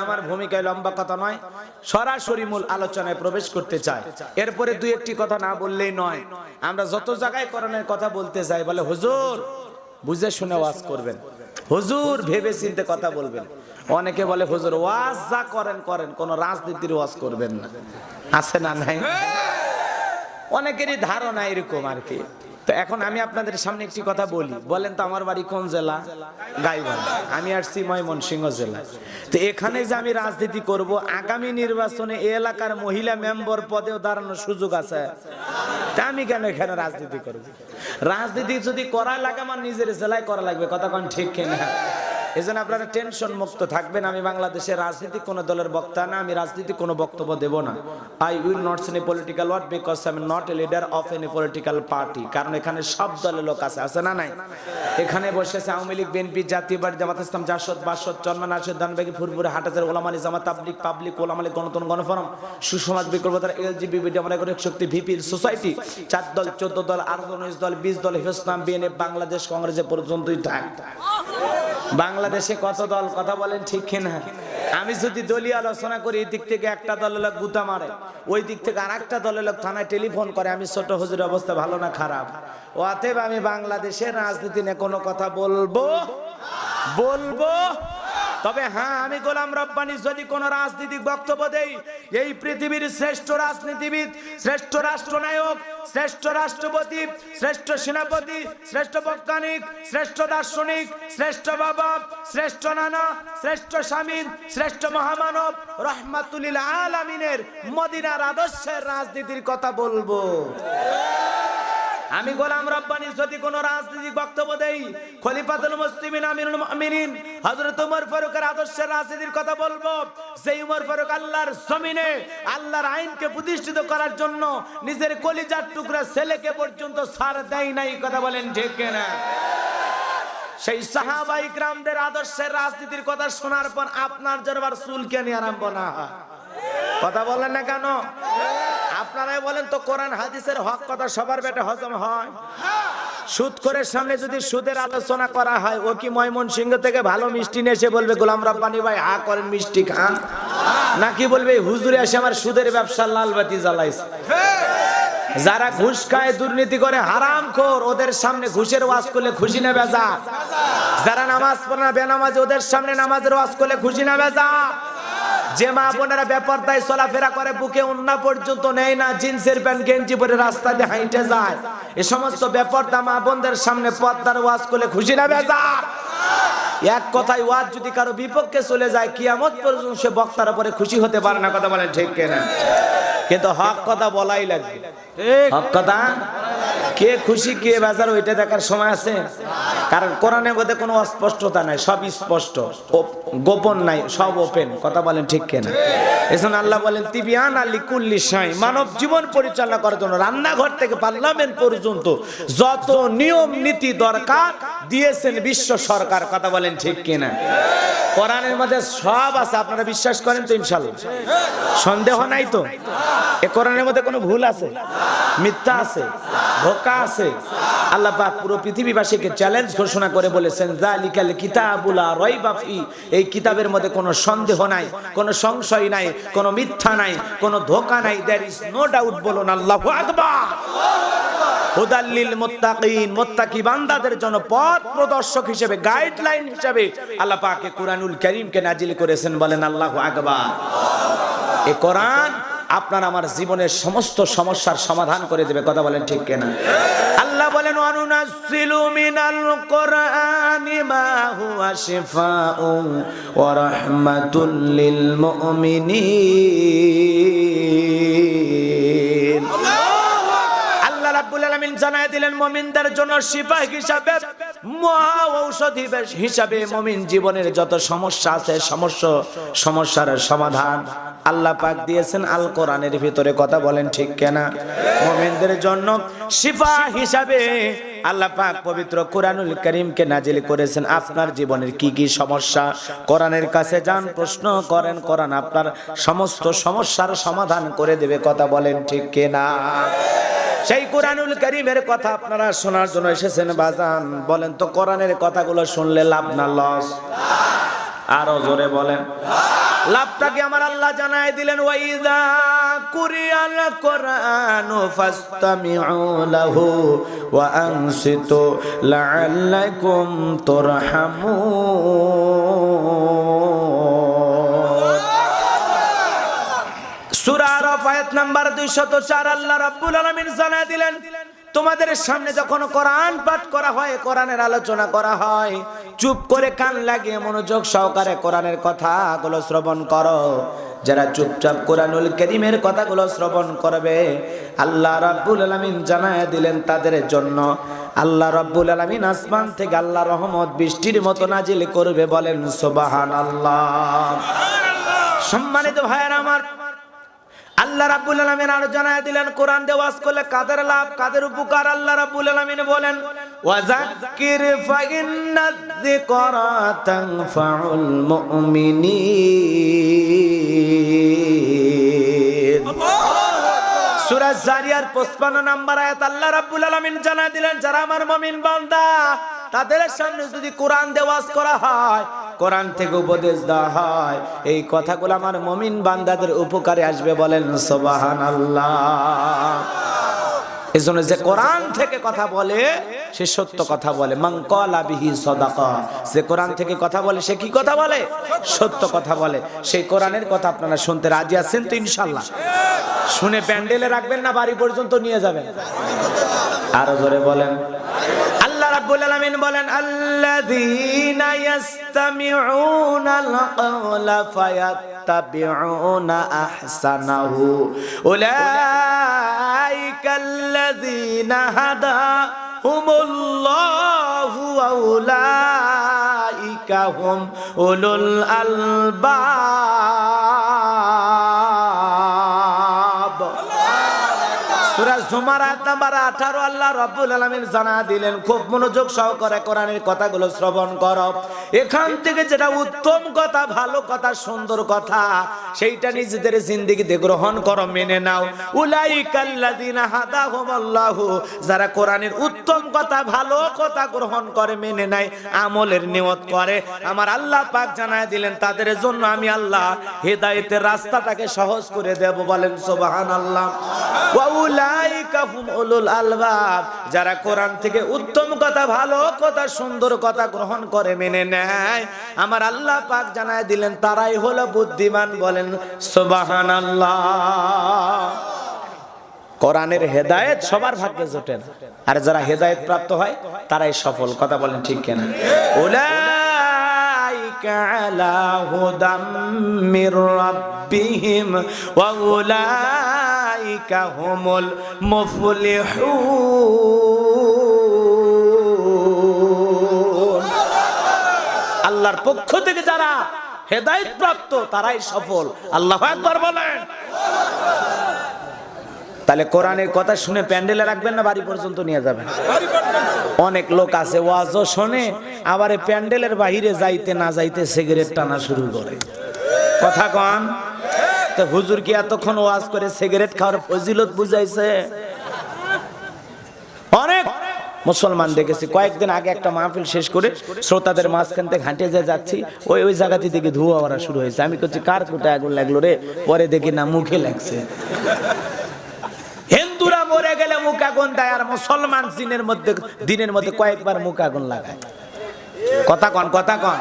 আমার ভূমিকায় লম্বা কথা নয়, সরাসরি মূল আলোচনায় প্রবেশ করতে চাই। এরপরে দুই একটি কথা না বললেই নয়। আমরা যত জায়গায় কোরআনের কথা বলতে যাই বলে হুজুর বুঝে শুনে ওয়াজ করবেন, হুজুর ভেবে চিন্তে কথা বলবেন। অনেকে বলে হুজুর ওয়াজ যা করেন করেন, কোন রাজনীতির ওয়াজ করবেন না। আছে না নাই? অনেকেরই ধারণা এরকম আর কি। তো এখন আমি আপনাদের সামনে একটি কথা বলি, বলেন তো আমার বাড়ি কোন জেলা? গাইবান্ধা। আমি আসছি ময়মনসিংহ জেলা। তো এখানে যে আমি রাজনীতি করব, আগামী নির্বাচনে এই এলাকার মহিলা মেম্বার পদেও দাঁড়ানোর সুযোগ আছে, তা আমি কেন এখানে রাজনীতি করব? রাজনীতি যদি করা লাগে আমার নিজের জেলায় করা লাগবে, কথা কোন ঠিক কিনা? এজন্য আপনারা টেনশন মুক্ত থাকবেন। আমি বাংলাদেশের রাজনীতি কোন দলের বক্তা না, আমি রাজনীতি কোনো বক্তব্য দেব না। I will not say political word because I am not a leader of any political party. কারণ এখানে সব দলের লোক আছে, আছে না নাই? এখানে বসেছে আওয়ামী লীগ, বিএনপি, জাতীয় পার্টি, জামাত ইসলাম, জাসদ, বাসদ, চন্মন, আরশদ, দানবেগি, ফুরফুরে, হাটাজার, ওলামা আলী, জামাত, তাবলিগ, পাবলিক, ওলামা আলী, গণতন্ত্র, গণফোরাম, সুসমাজ, বিকল্পতার, এলজিবিটি, নাগরিক শক্তি, ভিপির সোসাইটি, 4 দল, 14 দল, 19 দল, 20 দল, হিফজনাম, বিএনএফ, বাংলাদেশ কংগ্রেসে পর্যন্তই থাক। বাংলাদেশে কত দল, কথা বলেন ঠিক কিনা? আমি যদি দলীয় আলোচনা করি, এই দিক থেকে একটা দলের লোক গুতা মারে, ওই দিক থেকে আরেকটা দলের লোক থানায় টেলিফোন করে, আমি ছোট হুজুরের অবস্থা ভালো না খারাপ? অতএব আমি বাংলাদেশের রাজনীতি নিয়ে কোনো কথা বলবো। তবে হ্যাঁ, আমি গোলাম রব্বানী যদি কোন রাজনৈতিক বক্তব্য দেই, এই পৃথিবীর শ্রেষ্ঠ রাজনীতিবিদ, শ্রেষ্ঠ রাষ্ট্রনায়ক, শ্রেষ্ঠ রাষ্ট্রপতি, শ্রেষ্ঠ সেনাপতি, শ্রেষ্ঠ বৈজ্ঞানিক, শ্রেষ্ঠ দার্শনিক, শ্রেষ্ঠ বাবা, শ্রেষ্ঠ নানা, শ্রেষ্ঠ স্বামী, শ্রেষ্ঠ মহামানব, রহমাতুল লিল আলামিনের মদিনার আদর্শের রাজনীতির কথা বলবো। আমি গোলাম রব্বানী যদি কোন রাজনৈতিক বক্তব্য দেই, খলিফাতুল মুসলিমিন আমিরুল মুমিনিন হযরত ওমর ফারুকের আদর্শের রাজনীতির কথা বলবো। সেই ওমর ফারুক আল্লাহর জমিনে আল্লাহর আইনকে প্রতিষ্ঠিত করার জন্য নিজের কলিজার টুকরা ছেলেকে পর্যন্ত ছাড় দেয় নাই, কথা বলেন ঠিক কিনা? সেই সাহাবা ইকরামদের আদর্শের রাজনীতির কথা শোনার পর আপনার জরবার চুল কেন আরম্ভ না হয়? কথা বলেন না কেন? আপনারাই বলেন তো, কোরআন হাদিসের হক কথা সবার পেটে হজম হয়? সুদ করে সামনে যদি সুদের আলোচনা করা হয়, ও কি ময়মনসিংহ থেকে ভালো মিষ্টি নিয়ে এসে বলবে গোলাম রব্বানী ভাই হা করেন মিষ্টি খান, নাকি বলবে হুজুরে এসে আমার সুদের ব্যবসা লাল বাতি জ্বালাইছে? যারা ঘুষ খায়, দুর্নীতি করে, হারামখোর, ওদের সামনে ঘুষের ওয়াজ করলে খুশি না বেজা? যারা নামাজ পড়ে না, বেনামাজি, ওদের সামনে নামাজের ওয়াজ করলে খুশি না বেজা? যে মা বোনেরা বেপরদায় চলাফেরা করে, বুকে ওন্না পর্যন্ত নেয় না, জিন্সের প্যান্ট গেঞ্জি পরে রাস্তা দিয়ে হাঁটে যায়, এ সমস্ত বেপরদা মা বোনদের সামনে পর্দার ওয়াজ করলে খুশি না বেজা? এক কথায় ওয়াজ যদি কারো বিপক্ষে চলে যায়, কিয়ামত পর্যন্ত সে বক্তার উপরে খুশি হতে পারে না, কথা বলেন ঠিক কিনা? কিন্তু হক কথা বলাই লাগবে। হক কথা কে খুশি কে বেজার ওইটা দেখার সময় আছে? কারণ কোরআনের মধ্যে কোনো অস্পষ্টতা নাই, সব স্পষ্ট, গোপন নাই, সব ওপেন, কথা বলেন ঠিক কিনা? এজন্য আল্লাহ বলেন তিবিয়ান লিকুল্লি শাই, মানব জীবন পরিচালনা করার জন্য রান্নাঘর থেকে পার্লামেন্ট পর্যন্ত যত নিয়ম নীতি দরকার দিয়েছেন বিশ্ব সরকার, কথা বলেন ঠিক কিনা? কোরআনের মধ্যে সব আছে, আপনারা বিশ্বাস করেন তো? ইনশাআল্লাহ সন্দেহ নাই তো? এ কোরআনের মধ্যে কোনো ভুল আছে? মিথ্যা আছে? ধোঁকা আছে? আল্লাহ পাক পুরো পৃথিবীবাসীকে চ্যালেঞ্জ ঘোষণা করে বলেছেন যালিকাল কিতাবুল লা রাইবা ফি, এই কিতাবের মধ্যে কোনো সন্দেহ নাই, কোনো সংশয় নাই, কোনো মিথ্যা নাই, কোনো ধোঁকা নাই। There is no doubt. বলুন আল্লাহু আকবার। হুদাল লিল মুত্তাকিন, মুত্তাকি বান্দাদের জন্য পথ প্রদর্শক হিসেবে, গাইডলাইন হিসেবে আল্লাহ পাক কুরআনুল কারীমকে নাজিল করেছেন। বলেন আল্লাহু আকবার। এই কোরআন আপনার আমার জীবনের সমস্ত সমস্যার সমাধান করে দেবে, কথা বলেন ঠিক কিনা? আল্লাহ বলেন ওয়ানুনাজ্জিলু মিনাল কুরআনি মা হুয়া শিফাউন ওয়া রাহমাতুল লিল মুমিনিন। আল্লাহ রাব্বুল আলামিন জানায় দিলেন মুমিনদের জন্য শিফা হিসাবে, মহা ঔষধি হিসাবে মুমিন জীবনের যত সমস্যা আছে, সমস্যার সমাধান আল্লাহ পাক দিয়েছেন আল কোরআনের ভিতরে, কথা বলেন ঠিক কিনা? মুমিনদের জন্য শিফা হিসাবে আল্লাহ পাক পবিত্র কুরআনুল কারীমকে নাজিল করেছেন। আপনার জীবনের কি কি সমস্যা, কোরআনের কাছে যান, প্রশ্ন করেন, কোরআন আপনার সমস্ত সমস্যার সমাধান করে দেবে, কথা বলেন ঠিক কিনা? সেই কুরআনুল কারীমের কথা আপনারা শোনার জন্য এসেছেন বাজান। বলেন তো কোরআনের কথাগুলো শুনলে লাভ না লস? আরো জোরে বলেন। লাভটাকে আমার আল্লাহ জানায় দিলেন, ওয়াইযা কুরিয়াল কুরআনু ফাসতামিউ লাহু ওয়া আনসিতু লাআল্লাকুম তুরহামুন। সূরা আরাফ আয়াত নাম্বার 204 আল্লাহ রাব্বুল আলামিন জানায় দিলেন, তোমাদের সামনে যখন কোরআন পাঠ করা হয়, কোরআনের আলোচনা করা হয়, চুপ করে কান লাগিয়ে মনোযোগ সহকারে কোরআনের কথাগুলো শ্রবণ করো। যারা চুপচাপ কোরআনুল কারীমের কথাগুলো শ্রবণ করবে, আল্লাহ রাব্বুল আলামিন জানায় দিলেন তাদের জন্য আল্লাহ রাব্বুল আলামিন আসমান থেকে আল্লাহর রহমত বৃষ্টির মতো নাজিল করবে। বলেন সুবহানাল্লাহ। সম্মানিত ভাইয়েরা আমার, আল্লাহ রাব্বুল আলামিন আরো জানায় দিলেন কোরআন দিয়ে ওয়াজ করলে কাদের লাভ, কাদের উপকার। আল্লাহ রাব্বুল আলামিন বলেন, ওয়াযাক্কির ফাইন্নায যিকরা তানফাউল মুমিনিন। সূরা জারিয়ার 55 নম্বর আয়াত আল্লাহ রাব্বুল আলামিন জানায় দিলেন, যারা আমার মুমিন বান্দা তাদের সামনে যদি কোরআন দিয়ে ওয়াজ করা হয়, কোরআন থেকে উপদেশ দেওয়া হয়, এই কথাগুলো আমার মুমিন বান্দাদের উপকারে আসবে। বলেন সুবহানাল্লাহ। এজন্য যে কোরআন থেকে কথা বলে সে সত্য কথা বলে। মান ক্বালা বিহি সাদাকা, যে কোরআন থেকে কথা বলে সে কি কথা বলে? সত্য কথা বলে। সেই কোরআনের কথা আপনারা শুনতে রাজি আছেন তো ইনশাআল্লাহ? শুনে প্যান্ডেলে রাখবেন না বাড়ি পর্যন্ত নিয়ে যাবেন? আরো জোরে বলেন। আল্লাহ রাব্বুল আলামিন বলেন, আল্লাযীনা ইয়াসতামিউনাল ক্বাওলা ফায়াত্তাবিউনা আহসানাহু উলাইকাল্লাযীনা হাদাহুমুল্লাহু ওয়া উলাইকা হুম উলুল আলবাব। সূরা জুমার আয়াত নাম্বার 18 আল্লাহ রাব্বুল আলামিন জানা দিলেন, খুব মনোযোগ সহকারে কোরআনের কথাগুলো শ্রবণ করো। এখান থেকে যেটা উত্তম কথা, ভালো কথা, সুন্দর কথা, সেইটা নিজেদের জিন্দেগিতে গ্রহণ করো, মেনে নাও। উলাইকাল্লাযীনা হাদাহুমুল্লাহু, যারা কোরআনের উত্তম কথা, ভালো কথা গ্রহণ করে, মেনে নেয়, আমলের নিয়ত করে, আমার আল্লাহ পাক জানায় দিলেন তাদের জন্য আমি আল্লাহ হেদায়েতের রাস্তাটাকে সহজ করে দেব। বলেন সুবহানাল্লাহ। ওয়া উলাইকা হুম উলুল আলবাব, যারা কোরআন থেকে উত্তম কথা, ভালো কথা, সুন্দর কথা গ্রহণ করে, মেনে নেয়, আমার আল্লাহ পাক জানায় দিলেন তারাই হলো বুদ্ধিমান। বলেন সুবহানাল্লাহ। কোরআনের হেদায়েত সবার ভাগ্যে জোটে না, আর যারা হেদায়েত প্রাপ্ত হয় তারাই সফল। কথা বলেন ঠিক কিনা? উলাইকা আলা হুদাম মির রাব্বিহিম ওয়া উলাইকা হুমুল মুফলিহুন। আল্লাহর পক্ষ থেকে যারা হেদায়েত প্রাপ্ত তারাই সফল। আল্লাহু আকবার বলেন। তাহলে কোরআনের কথা শুনে প্যান্ডেলে রাখবেন না বাড়ি পর্যন্ত নিয়ে যাবেন? অনেক লোক আছে ওয়াজও শোনে, আবার প্যান্ডেলের বাহিরে যাইতে না যাইতে সিগারেট টানা শুরু করে। কথা কন তো, হুজুর কি এতক্ষণ ওয়াজ করে সিগারেট খাওয়ার ফজিলত বুঝাইছে? অনেক মুসলমান দেখেছি, কয়েকদিন আগে একটা মাহফিল শেষ করে শ্রোতাদের মাঝখান থেকে হাঁটে যে যাচ্ছি, ওই জায়গাতে থেকে ধোঁয়া ওরা শুরু হয়েছে। আমি করছি কার কোটা আগুন লাগলো রে? পরে দেখি না মুখে লাগছে। হিন্দুরা মরে গেলে মুখ আগুন দেয়, আর মুসলমান দিনের মধ্যে কয়েকবার মুখ আগুন লাগায়। কথা কন, কথা কন।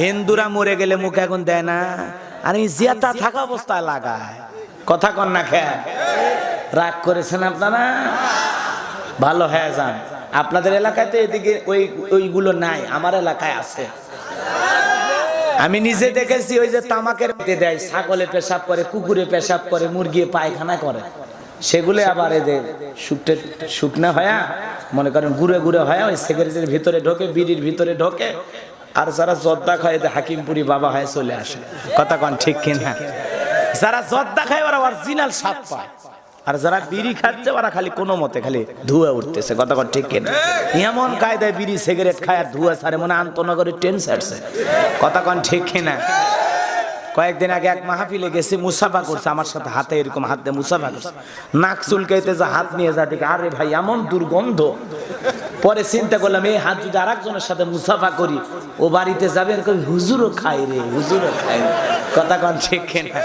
হিন্দুরা মরে গেলে মুখ আগুন দেয় না, আর জিয়াতা থাকা অবস্থায় লাগায়। কথা কন না? খেয়ে রাগ করেছেন আপনারা? ভালো হয়ে যান। আপনাদের এলাকায় তো এদিকে ওইগুলো নাই, আমার এলাকায় আছে। আমি নিজে দেখেছি, ওই যে তামাকের দেয়, ছাগলে পেশাব করে, কুকুরে পেশাব করে, মুরগি পায়খানা করে, সেগুলো আবার এদের শুকনা হয়া, মনে করেন গুড়ে গুড়ে হয়া ওই সিগারেটের ভিতরে ঢোকে, বিড়ির ভিতরে ঢোকে, আর যারা জর্দা খায় হাকিমপুরি বাবা হয়ে চলে আসে। কথা কন ঠিক কিনা? যারা জর্দা খায় ওরা অরিজিনাল স্বাদ পায়, আর যারা বিড়ি খাচ্ছে ওরা খালি কোনো মতে খালি ধুয়ে উঠতেছে। কথা কন ঠিক কিনা? এমন কায়দায় বিড়ি সিগারেট খায় আর ধুয়ে ছাড়ে, মনে আন্তনগরের ট্রেন ছাড়ছে। কথা কন ঠিক কিনা? কয়েকদিন আগে এক মাহফিলে গেছি, মুসাফা করছে আমার সাথে, হাতে এরকম হাত দিয়ে মুসাফা করছে, নাক চুলকাইতে যা হাত নিয়ে যা দেখে, আরে ভাই এমন দুর্গন্ধ। পরে চিন্তা করলাম এই হাত যদি আর একজনের সাথে মুসাফা করি, ও বাড়িতে যাবে হুজুরও খাই রে, হুজুরও খাই রে। কথা কোন ঠিক কিনা?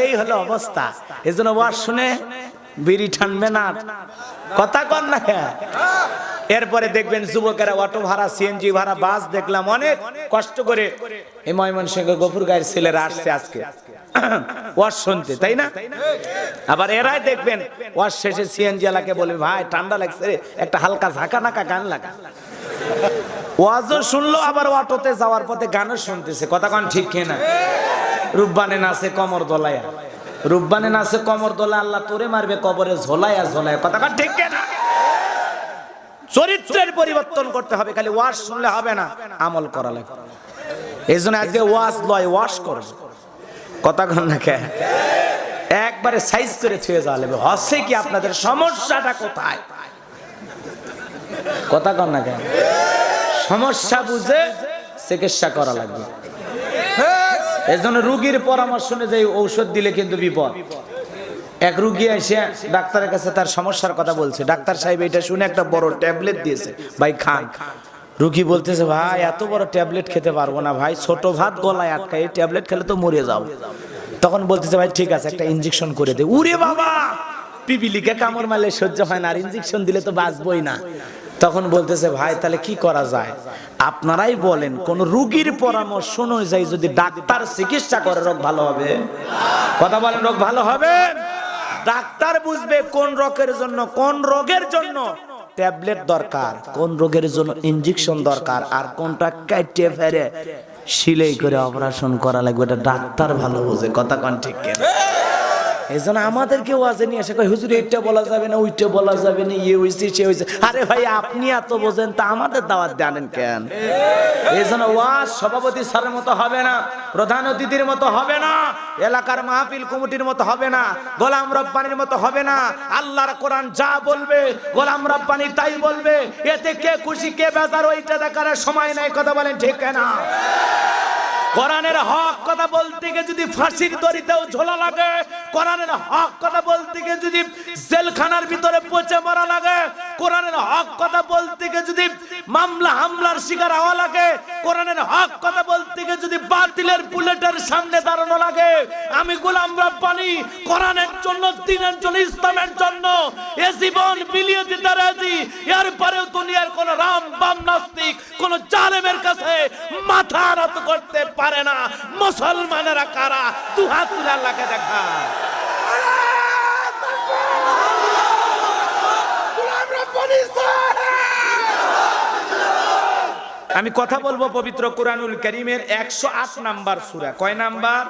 এই হলো অবস্থা। এজন্য ওয়াজ শুনে বিড়ি টানবে না, কথা কন না। এরপরে দেখবেন যুবকেরা অটো ভাড়া, সিএনজি ভাড়া, বাস দেখলাম অনেক কষ্ট করে এই ময়মনসিংহ গফুরগাঁয়ের ছেলেরা আসছে আজকে ওয়াজ শুনতে, তাই না? আবার এরাই দেখবেন ওয়াজ শেষে সিএনজি ওয়ালাকে বলবে, ভাই ঠান্ডা লাগছে রে, একটা হালকা ঝাঁকা নাকা গান লাগা। ওয়াজও শুনলো, আবার অটোতে যাওয়ার পথে গানও শুনতেছে, কথা কোন ঠিক কিনা? রূপবানে নাচে কমর দোলায়া, রূপবানে নাচে কমর দোলায়, আল্লাহ তোরে মারবে কবরে ঝোলায়া ঝোলায়া, কথা কোন ঠিক কিনা? চরিত্রের পরিবর্তন করতে হবে, খালি ওয়াজ শুনলে হবে না, আমল করা লাগবে। এই জন্য আজকে ওয়াজ লয়, ওয়াশ করবে, কথা কন না কে? একবারে সাইজ করে ছুঁয়ে যাওয়া লাগবে। হচ্ছে কি আপনাদের সমস্যাটা কোথায়, কথা কন না কে? সমস্যা বুঝে চিকিৎসা করা লাগবে। এই জন্য রুগীর পরামর্শ অনুযায়ী ঔষধ দিলে কিন্তু বিপদ। এক রুগী এসে ডাক্তারের কাছে তার সমস্যার কথা বলছে, ডাক্তার সাহেব এটা শুনে একটা বড় ট্যাবলেট দিয়েছে, ভাই খান। রুগী বলতেছে, ভাই এত বড় ট্যাবলেট খেতে পারবো না ভাই, ছোট ভাত গলায় আটকায়, এই ট্যাবলেট খেলে তো মরে যাও। তখন বলতেছে, ভাই ঠিক আছে একটা ইনজেকশন করে দে। উরে বাবা, পিপিলিকে কামড় মারলে সহ্য হয় না, আর ইনজেকশন দিলে তো বাঁচবই না। তখন বলতেছে, ভাই তাহলে কি করা যায়, আপনারাই বলেন, কোন রুগীর পরামর্শ অনুযায়ী যদি ডাক্তার চিকিৎসা করে রোগ ভালো হবে? কথা বলেন, রোগ ভালো হবে? ডাক্তার বুঝবে কোন রোগের জন্য, কোন রোগের জন্য ট্যাবলেট দরকার, কোন রোগের জন্য ইনজেকশন দরকার, আর কোনটা কেটে ফেরে সিলাই করে অপারেশন করা লাগবে, এটা ডাক্তার ভালো বোঝে, কথা কোন ঠিক কিনা? এই জন্য আমাদেরকে ওয়াজে নিয়ে এসে কয়, হুজুর এটা বলা যাবে না, ওইটা বলা যাবে না, ইয়ে হইছে সে হইছে। আরে ভাই আপনি এত বোঝেন, তা আমাদের দাওয়াত দেন কেন? এই জন্য ওয়াজ সভাপতি স্যারের মতো হবে না, প্রধান অতিথির মতো হবে না, এলাকার মাহফিল কমিটির মতো হবে না, গোলাম রব্বানির মতো হবে না। আল্লাহর কোরআন যা বলবে গোলাম রব্বানি তাই বলবে, এতে কে খুশি কে বেজার ওইটা দেখার সময় নাই, কথা বলেন ঠিক না? কোরআনের হক কথা বলতে গিয়ে যদি ফাঁসির দড়িতেও ঝোলা লাগে, কোরআনের হক কথা বলতে গিয়ে যদি জেলখানার ভিতরে পচে মরা লাগে, কোরআনের হক কথা বলতে গিয়ে যদি মামলা হামলার শিকার হওয়া লাগে, কোরআনের হক কথা বলতে গিয়ে যদি বাতিলের বুলেটের সামনে দাঁড়ানো লাগে, আমি গোলাম রব্বানি কোরআনের জন্য, দ্বীনের জন্য, ইসলামের জন্য এ জীবন বিলিয়ে দিতে রাজি। এরপরেও দুনিয়ার কোন রাম বাম নাস্তিক কোন জালেমের কাছে মাথা নত করতে পারে না। মুসলমানেরা কারা, দু হাত তুলে আল্লাহকে দেখা। আমি কথা বলবো পবিত্র কুরআনুল কারীমের 108 নাম্বার সূরা। কয় নাম্বার?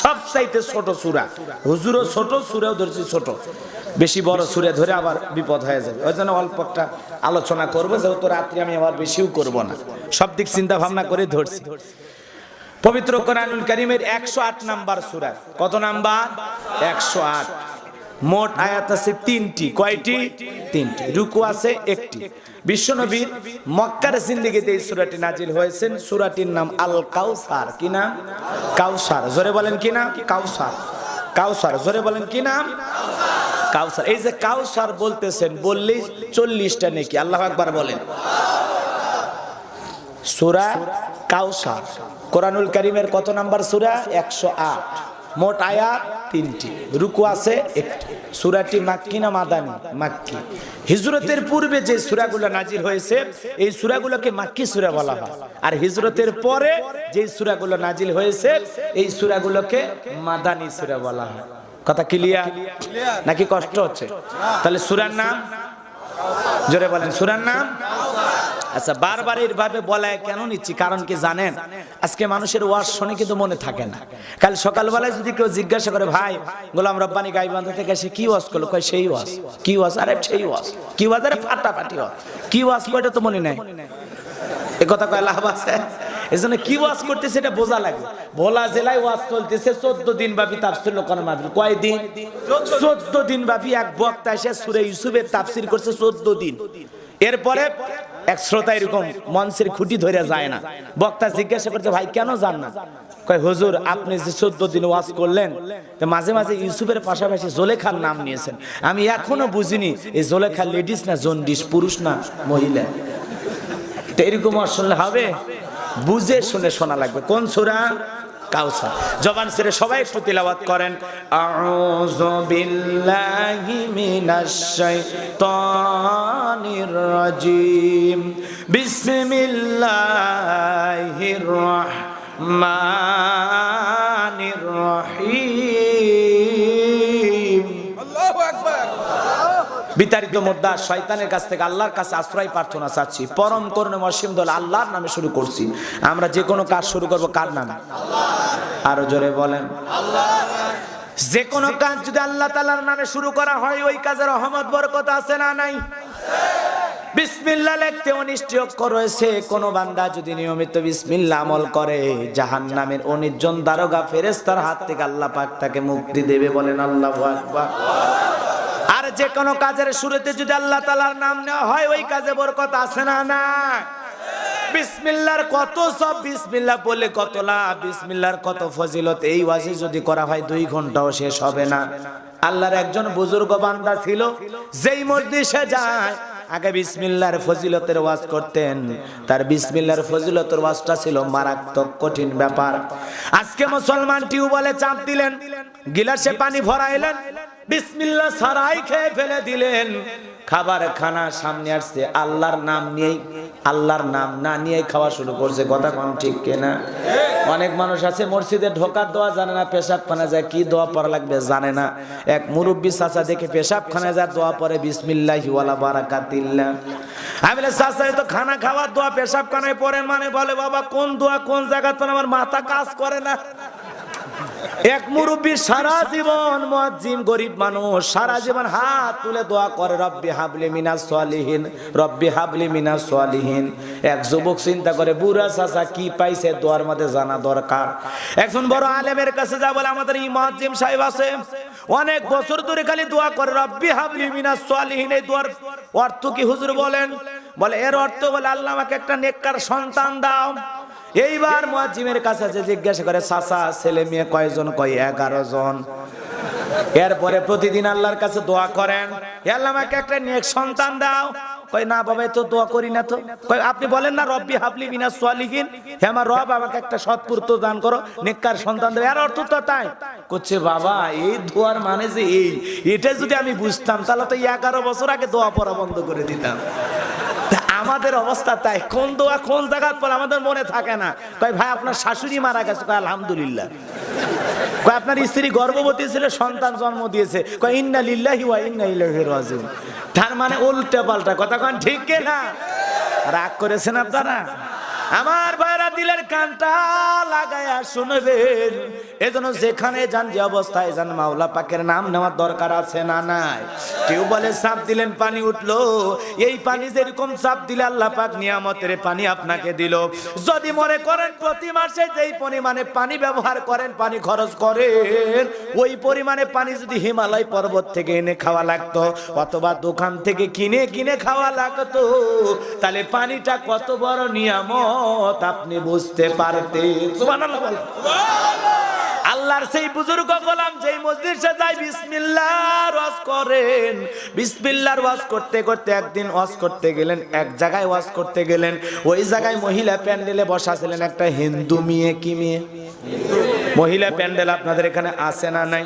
সবচাইতে ছোট সূরা। হুজুরও ছোট, সূরাও ধরছি ছোট, বেশি বড় সূরা ধরে আবার বিপদ হয়ে যাবে। ওই জন্য অল্প একটা আলোচনা করবো, যেহেতু রাত্রি আমি আবার বেশিও করব না, সব দিক চিন্তা ভাবনা করে ধরছি। পবিত্র কুরআনুল কারীমের 108 নাম্বার সূরা। কত নাম্বার? 108। মোট আয়াত আছে 3টি। কয়টি? 3টি। রুকু আছে 1টি। বিশ্বনবীর মক্কার জিন্দেগিতে এই সূরাটি নাজিল হয়েছে। সূরাটির নাম আল কাউসার। কি নাম? কাউসার। জোরে বলেন কি নাম? কাউসার। কাউসার। জোরে বলেন কি নাম? কাউসার। এই যে কাউসার বলতেছেন, বললেই 40টা নেকি। আল্লাহু আকবার বলেন। সূরা কাউসার কোরআনুল কারীমের কত নাম্বার সূরা? 108। মোট আয়াত 3টি, রুকু আছে 1টি। সূরাটি মাক্কি না মাদানী? মাক্কি। হিজরতের পূর্বে যে সূরাগুলো নাজিল হয়েছে এই সূরাগুলোকে মাক্কি সূরা বলা হয়, আর হিজরতের পরে যে সূরাগুলো নাজিল হয়েছে এই সূরাগুলোকে মাদানী সূরা বলা হয়। কথা ক্লিয়ার নাকি কষ্ট হচ্ছে? তাহলে সূরার নাম জোরে বলেন, সূরার নাম? আচ্ছা, বারবার এইভাবে বলায় কেন নিচ্ছি, কারণ কি জানেন? আজকে মানুষের ওয়াজ শুনে কিন্তু মনে থাকে না। কাল সকালবেলায় যদি কেউ জিজ্ঞাসা করে, ভাই গোলাম রব্বানি গাইবান্ধা থেকে এসে কি ওয়াজ করলো? কয় সেই ওয়াজ। কি ওয়াজ? আরে সেই ওয়াজ। কি ওয়াজ? আরে ফাটাফাটি ওয়াজ। কি ওয়াজ কয়টা তো মনে নেই, এ কথা কয় লাভ আছে? এজন্য কি ওয়াজ করতেছে এটা বোঝা লাগে। ভোলা জেলায় ওয়াজ চলতেছে 14 দিন ব্যাপী তাফসীর লোকানো মাহফিল। কয় দিন? 14 দিন ব্যাপী এক বক্তা এসে সূরা ইউসুফের তাফসীর করছে 14 দিন। এরপরে এক শ্রোতা এরকম মঞ্চের খুঁটি ধরে যায় না, বক্তা জিজ্ঞাসা করছে, ভাই কেন যান না? কয় হুজুর আপনি যে 14 দিন ওয়াজ করলেন, মাঝে মাঝে ইউসুফের পাশাপাশি জোলেখার নাম নিয়েছেন, আমি এখনো বুঝিনি এই জোলেখা লেডিস না জন্ডিস, পুরুষ না মহিলা। তো এরকম শুনলে হবে? বুঝে শুনে শোনা লাগবে। কোন সূরা? কাউসার। জবান ছেড়ে সবাই একটু তিলাওয়াত করেন, আউযু বিল্লাহি মিনাশ শাইতানির রাজিম, বিসমিল্লাহির রাহমানির রহিম। আল্লাহু আকবার। বিতাড়িত মুদ্রা শয়তানের কাছ থেকে আল্লাহর কাছে আশ্রয় প্রার্থনা চাচ্ছি। পরম করুণাময় অসীম দয়ালু আল্লাহর নামে শুরু করছি। আমরা যে কোনো কাজ শুরু করব কার নামে? আল্লাহ। আরো জোরে বলেন আল্লাহ। যে কোনো কাজ যদি আল্লাহ তাআলার নামে শুরু করা হয় ওই কাজের রহমত বরকত আছে না নাই? বিসমিল্লাহ লিখতে অনিশ্চয় রয়েছে। কোন বান্দা যদি নিয়মিত বিসমিল্লাহ আমল করে জাহান্নামের 19 জন দারোগা ফেরেশতার হাত থেকে আল্লাহ পাক তাকে মুক্তি দেবে। বলেন আল্লাহু আকবার। আর যে কোনো কাজের শুরুতে যদি আল্লাহ তাআলার নাম নেওয়া হয় ওই কাজে বরকত আছে না না? বিসমিল্লাহর কত সব, বিসমিল্লাহ বলে কত লাভ, বিসমিল্লাহর কত ফজিলত। এই ওয়াজি যদি করা হয় 2 ঘন্টাও শেষ হবে না। আল্লাহর একজন বুজুর্গ বান্দা ছিল, যেই মজলিসে যায় আগে বিসমিল্লাহর ফজিলতের ওয়াজ করতেন। তার বিসমিল্লাহর ফজিলতের ওয়াজটা ছিল মারাত্মক কঠিন ব্যাপার। আজকে মুসলমান টিউবওয়েলে চাপ দিলেন, গিলাসে পানি ভরাইলেন, বিসমিল্লাহ ছাড়াই খেয়ে ফেলে দিলেন। খাবার খানা সামনে আসছে, আল্লাহর নাম নিয়েই, আল্লাহর নাম না নিয়েই খাওয়া শুরু করছে। কথা কোন ঠিক কিনা? অনেক মানুষ আছে মসজিদে ঢোকার দোয়া জানে না, পেশাবখানা যায় কি দোয়া পড়া লাগবে জানে না। এক মুরব্বী চাচা দেখে পেশাবখানা যায় দোয়া পড়ে বিসমিল্লাহি ওয়ালা বারাকাতিল্লাহ। আমি বলে চাচা তো খানা খাওয়ার দোয়া পেশাবখানায় পড়েন মানে? বলে বাবা কোন দোয়া কোন জায়গা পড়েন আমার মাথা কাজ করে না। এক মুরব্বী সারা জীবন মুয়াজ্জিন, গরিব মানুষ, সারা জীবন হাত তুলে দোয়া করে রব্বি হাবলি মিনাস সালিহিন, রব্বি হাবলি মিনাস সালিহিন। এক যুবক চিন্তা করে বুড়া চাচা কি পাইছে দোয়ার মধ্যে জানা দরকার। একজন বড় আলেমের কাছে যা বলে আমাদের এই মুয়াজ্জিন সাহেব আছে, অনেক বছর ধরে খালি দোয়া করে রব্বি হাবলি মিনাস সালিহিন। এই দোয়ার অর্থ কি হুজুর বলেন? বলে এর অর্থ বলে আল্লাহ আমাকে একটা নেককার সন্তান দাও। এইবার মুয়াজ্জিমের কাছে যে জিজ্ঞাসা করে চাচা ছেলে মেয়ে কয়জন? কয় 11 জন। এরপরে প্রতিদিন আল্লাহর কাছে দোয়া করেন, আল্লাহ আমাকে একটা নেক সন্তান দাও। কয় না বাবা তো দোয়া করি না তো। কয় আপনি বলেন না রব্বি হাবলি মিনাস সালিহিন, হে আমার রব আমাকে একটা সৎপুত্র দান করো, নেককার সন্তান দাও। এর অর্থ তো তাই করছে বাবা। এই দোয়ার মানে যে এটা যদি আমি বুঝতাম তাহলে তো 11 বছর আগে দোয়া পড়া বন্ধ করে দিতাম। আমাদের অবস্থা তাই, কোন দোয়া কোন জায়গা পর আমাদের মনে থাকে না। কয় ভাই আপনার শাশুড়ি মারা গেছে, কয় আলহামদুলিল্লাহ। কয় আপনার স্ত্রী গর্ভবতী ছিল, সন্তান জন্ম দিয়েছে, কয় ইন্না লিল্লাহি ওয়া ইন্না ইলাইহি রাজিউন। তার মানে উল্টা পাল্টা কথা। কোন ঠিক না? রাগ করেছেন আপনারা? আমার ভাইরা দিলের কানটা লাগায়া শুনবেন। এজন্য যেখানে যান যে অবস্থায় যান মাওলা পাকের নাম নেওয়ার দরকার আছে না নাই? টিউবওয়েলে চাপ দিলেন পানি উঠলো, এই পানি যেরকম চাপ দিলে আল্লাহ পাক নিয়ামতের পানি আপনাকে দিল। যদি মনে করেন প্রতি মাসে যেই পরিমাণে পানি ব্যবহার করেন, পানি খরচ করেন, ওই পরিমাণে পানি যদি হিমালয় পর্বত থেকে এনে খাওয়া লাগতো অথবা দোকান থেকে কিনে কিনে খাওয়া লাগতো, তাহলে পানিটা কত বড় নিয়ামত আপনি বুঝতে পারতেন। সুবহানাল্লাহ বলেন। আল্লাহর সেই বুজুর্গ গোলাম যেই মসজিদে যায় বিসমিল্লাহর ওয়াজ করেন, বিসমিল্লাহর ওয়াজ করতে করতে একদিন ওয়াজ করতে গেলেন, এক জায়গায় ওয়াজ করতে গেলেন। ওই জায়গায় মহিলা প্যান্ডেলে বসা ছিলেন একটা হিন্দু মেয়ে। কি মেয়ে? মহিলা প্যান্ডেল আপনাদের এখানে আছে না নাই?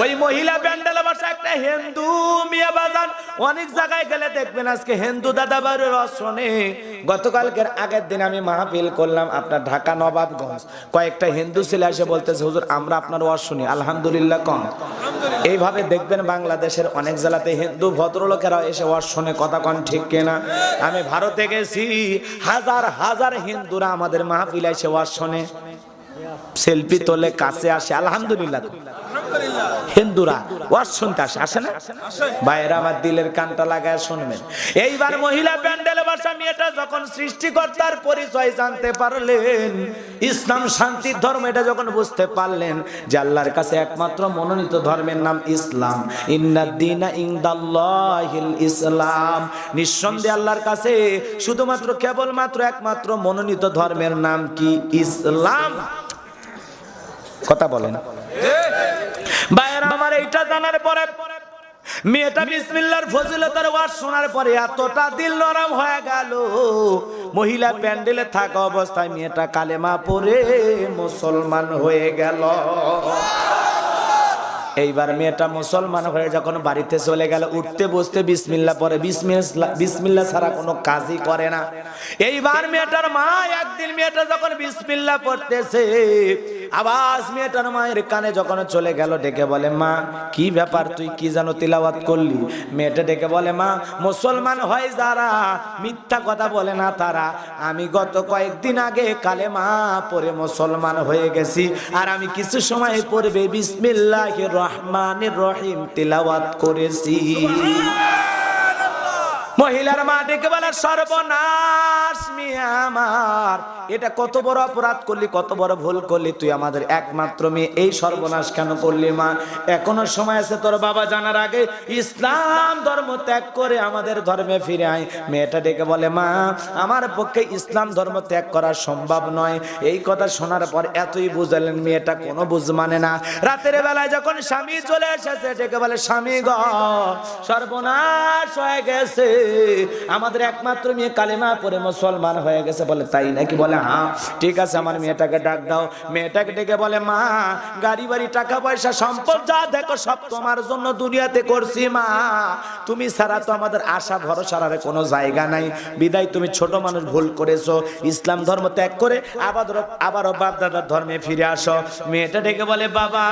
ওই মহিলা প্যান্ডেলে বসা একটা হিন্দু মেয়ে বাজান। অনেক জায়গায় গেলে দেখবেন আজকে হিন্দু দাদা বাড়ির ওয়াজ শোনে। গতকালকের আগের দিন আমি মাহফিল করলাম আপনার ঢাকা নবাবগঞ্জ। কয়েকটা হিন্দু ছেলে এসে বলতেছে হুজুর আমরা আপনার ওয়াজ শুনি, আলহামদুলিল্লাহ কম। এইভাবে দেখবেন বাংলাদেশের অনেক জেলাতে হিন্দু ভদ্রলোকেরা এসে ওয়াজ শুনে। কথা কন ঠিক কিনা? আমি ভারতে গেছি, হাজার হাজার হিন্দুরা আমাদের মাহফিলে এসে ওয়াজ শোনে, সেলফি তোলে, কাছে আসে। আলহামদুলিল্লাহ হিন্দুরা ওয়াজ শুনতে আসে না? ভাইরা আমার দিলের কানটা লাগায় শুনবেন। এইবার মহিলা প্যান্ডেলে বসা মেয়েটা যখন সৃষ্টিকর্তার পরিচয় জানতে পারলেন, ইসলাম শান্তির ধর্ম এটা যখন বুঝতে পারলেন যে আল্লাহর কাছে একমাত্র মনোনীত ধর্মের নাম ইসলাম, ইন্নাদ-দীনা ইনদাল্লাহিল ইসলাম, নিঃসন্দেহে আল্লাহর কাছে শুধুমাত্র কেবলমাত্র একমাত্র মনোনীত ধর্মের নাম কি? ইসলাম। কথা বলেন ভাইরা আমার। এইটা জানার পরে মেয়েটা বিসমিল্লাহর ফজিলতের ওয়াজ শোনার পরে এতটা দিল নরম হয়ে গেল, মহিলা প্যান্ডেলে থাকা অবস্থায় মেয়েটা কালেমা পড়ে মুসলমান হয়ে গেল। এইবার মেয়েটা মুসলমান হয়ে যখন বাড়িতে চলে গেল, উঠতে বসতে বিসমিল্লাহ পড়ে, বিসমিল্লাহ ছাড়া কোনো কাজই করে না। এইবার মেয়েটার মা একদিন মেয়েটা যখন বিসমিল্লাহ পড়তেছে, আওয়াজ মেয়েটার মায়ের কানে যখন চলে গেল, ডেকে বলে, মা কি ব্যাপার, তুই কি যেন তিলাওয়াত করলি? মেয়েটা ডেকে বলে, মা মুসলমান হয় যারা মিথ্যা কথা বলে না তারা, আমি গত কয়েকদিন আগে কালেমা পড়ে মুসলমান হয়ে গেছি, আর আমি কিছু সময় পড়বে বিসমিল্লাহির রহমানির রহিম তিলাওয়াত করেছি। মহিলার মা ডেকে বলে, সর্বনাশ মিয়া আমার, এটা কত বড় অপরাধ করলি, কত বড় ভুল করলি, তুই আমাদের একমাত্র মেয়ে, এই সর্বনাশ কেন করলি? মা এখনো সময় আছে তোর বাবা জানার আগে, ইসলাম ধর্ম ত্যাগ করে আমাদের ধর্মে ফিরে আয়। মেয়েটা ডেকে বলে, মা আমার পক্ষে ইসলাম ধর্ম ত্যাগ করা সম্ভব নয়। এই কথা শোনার পর এতই বুঝলেন, মেয়েটা কোনো বুঝ মানে না। রাতের বেলায় যখন স্বামী চলে এসেছে, ডেকে বলে, স্বামী গো সর্বনাশ হয়ে গেছে, আমাদের একমাত্র মেয়ে কালেমা পড়ে মুসলমান হয়ে গেছে। বলে, তাই নাকি? বলে, হ্যাঁ। ঠিক আছে, আমার মেয়েটাকে ডাক দাও। মেয়েটাকে ডেকে বলে, মা গাড়ি বাড়ি টাকা পয়সা সম্পদ যা দেখো সব তোমার জন্য দুনিয়াতে করছি, মা তুমি ছাড়া তো আমাদের আশা ভরসার আর কোনো জায়গা নাই, বিদায় তুমি ছোট মানুষ ভুল করেছো, ইসলাম ধর্ম ত্যাগ করে আবারও বাপ দাদার ধর্মে ফিরে আসো। মেয়েটা ডেকে বলে, বাবা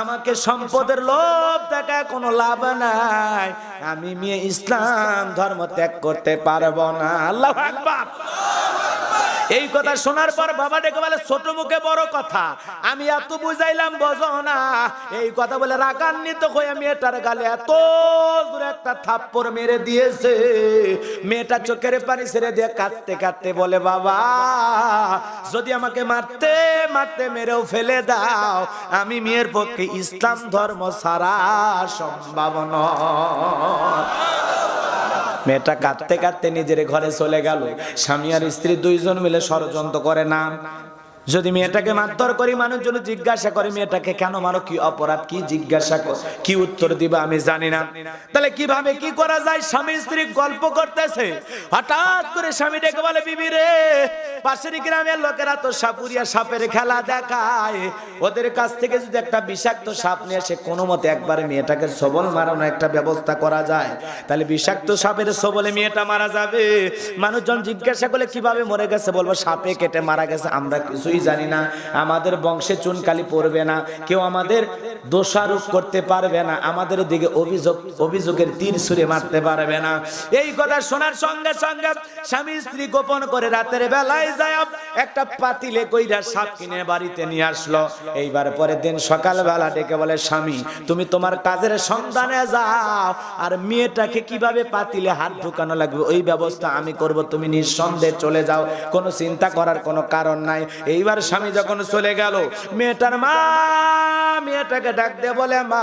আমাকে সম্পদের লোভ দেখা কোনো লাভ নাই, আমি মেয়ে ইসলাম ধর্ম ত্যাগ করতে পারবো না। আল্লাহু আকবার। এই কথা শোনার পর বাবা ডেকে বলে, ছোট মুখে বড় কথা, আমি এত বুঝাইলাম বোঝো না। এই কথা বলে রাগান্বিত হয়ে মেয়েটার গালে এত জোরে একটা থাপ্পড় মেরে দিয়েছে, মেয়েটা চোখের পানি ছেড়ে দিয়ে কাঁদতে কাঁদতে বলে, বাবা যদি আমাকে মারতে মারতে মেরেও ফেলে দাও, আমি মেয়ের পক্ষে ইসলাম ধর্ম ছাড়া সম্ভব নয়। মেয়েটা কাঁদতে কাঁদতে নিজের ঘরে চলে গেল। স্বামী আর স্ত্রী দুইজন মিলে ষড়যন্ত্র করে, না যদি মেয়েটাকে মারধর করি, মানুষজন জিজ্ঞাসা করে মেয়েটাকে কেন মারো, কি অপরাধ, কি জিজ্ঞাসা কি উত্তর দিবা আমি জানি না। তাহলে কিভাবে কি করা যায়? স্বামী স্ত্রী গল্প করতেছে, হঠাৎ করে স্বামী ডেকে বলে, বিবি রে পাশের গ্রামের লোকেরা তো সাপুরিয়া সাপের খেলা দেখায়, ওদের কাছ থেকে যদি একটা বিষাক্ত সাপ নিয়ে এসে কোনো মতে একবার মেয়েটাকে সবল মারানো একটা ব্যবস্থা করা যায়, তাহলে বিষাক্ত সাপের সবলে মেয়েটা মারা যাবে। মানুষজন জিজ্ঞাসা করলে কিভাবে মরে গেছে, বলবো সাপে কেটে মারা গেছে, আমরা কিছুই জানি না, আমাদের বংশে চুনকালি পড়বে না, কেউ আমাদের দোষারোপ করতে পারবে না, আমাদের দিকে অভিযোগের তীর ছুঁড়ে মারতে পারবে না। এই কথা শোনার সঙ্গে সঙ্গে স্বামী স্ত্রী গোপন করে রাতের বেলায় যায় একটা পাতিলে কইরা সাপ কিনে বাড়িতে নিয়ে আসলো। এইবার পরের দিন সকালবেলা ডেকে বলে, স্বামী তুমি তোমার কাজের সন্ধানে যাও, আর মেয়েটাকে কিভাবে পাতিলে হাত ঢুকানো লাগবে ওই ব্যবস্থা আমি করব, তুমি নিঃসন্দেহে চলে যাও, কোনো চিন্তা করার কোনো কারণ নাই। এইবার স্বামী যখন চলে গেল, মেয়েটার মা মেয়েটাকে ডাক দিয়ে বলে, মা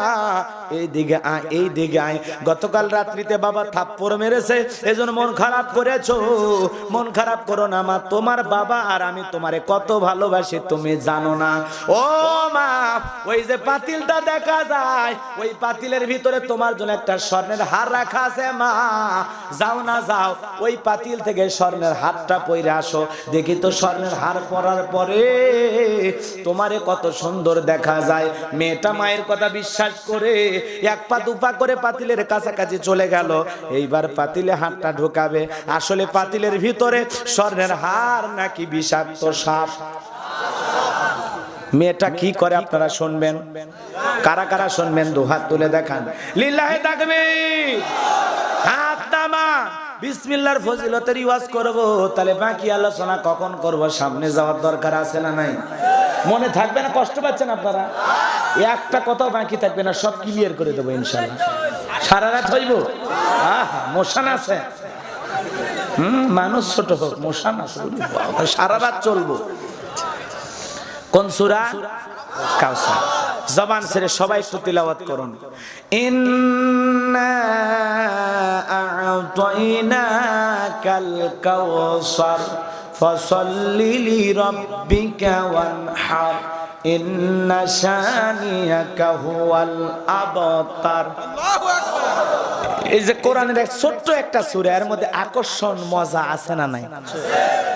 এই দিকে আয়, এই দিকে আয়, গতকাল রাত্রিতে বাবা থাপ্পড় মেরেছে, এজন্য মন খারাপ করেছো, মন খারাপ করো না মা, তোমার বাবা আর আমি তোমারে কত ভালোবাসি তুমি জানো না। ও মা ওই যে পাতিলটা দেখা যায়, ওই পাতিলের ভিতরে তোমার জন্য একটা স্বর্ণের হার রাখা আছে, মা যাও না যাও, ওই পাতিল থেকে স্বর্ণের হারটা পরে আসো, দেখি তো স্বর্ণের হার পরার পরে তোমারে কত সুন্দর দেখা যায়। মেয়েটা মায়ের কথা বিশ্বাস করে এক পা দুপা করে পাতিলের কাছাকাছি চলে গেল। এইবার পাতিলে হাতটা ঢোকাবে, আসলে পাতিলের ভিতরে স্বর্ণের হার নাকি বিষাক্ত সাপ। মেয়েটা কি করে আপনারা শুনবেন, কারা কারা শুনবেন দুহাত তুলে দেখান, লিল্লাহি তাকবীর, হাত নামা। বিসমিল্লাহর ফজিলতের ওয়াজ করব, তাহলে বাকি আলোচনা কখন করব, সামনে যাওয়ার দরকার আছে না নাই? মনে থাকবে না? কষ্ট পাচ্ছেন আপনারা? একটা কথাও বাকি থাকবে না, সব ক্লিয়ার করে দেবো ইনশাআল্লাহ। সারা রাত হইব, আহা মোশান আছে, মানুষ ছোট হোক মোশান আছে, সারা রাত চলবো। কোন সূরা? কাউসার। জবান ছেড়ে সবাই একটু তিলাওয়াত করুন। ইন্না আ'তাইনাকাল কাউসার ফাসাল্লি লিরাব্বিকা ওয়ানহার ইন্না শানিয়াকা হুয়াল আবতার। আল্লাহু আকবার। এই যে কোরআনের এক ছোট্ট একটা সূরা, এর মধ্যে আকর্ষণ মজা আছে না নাই?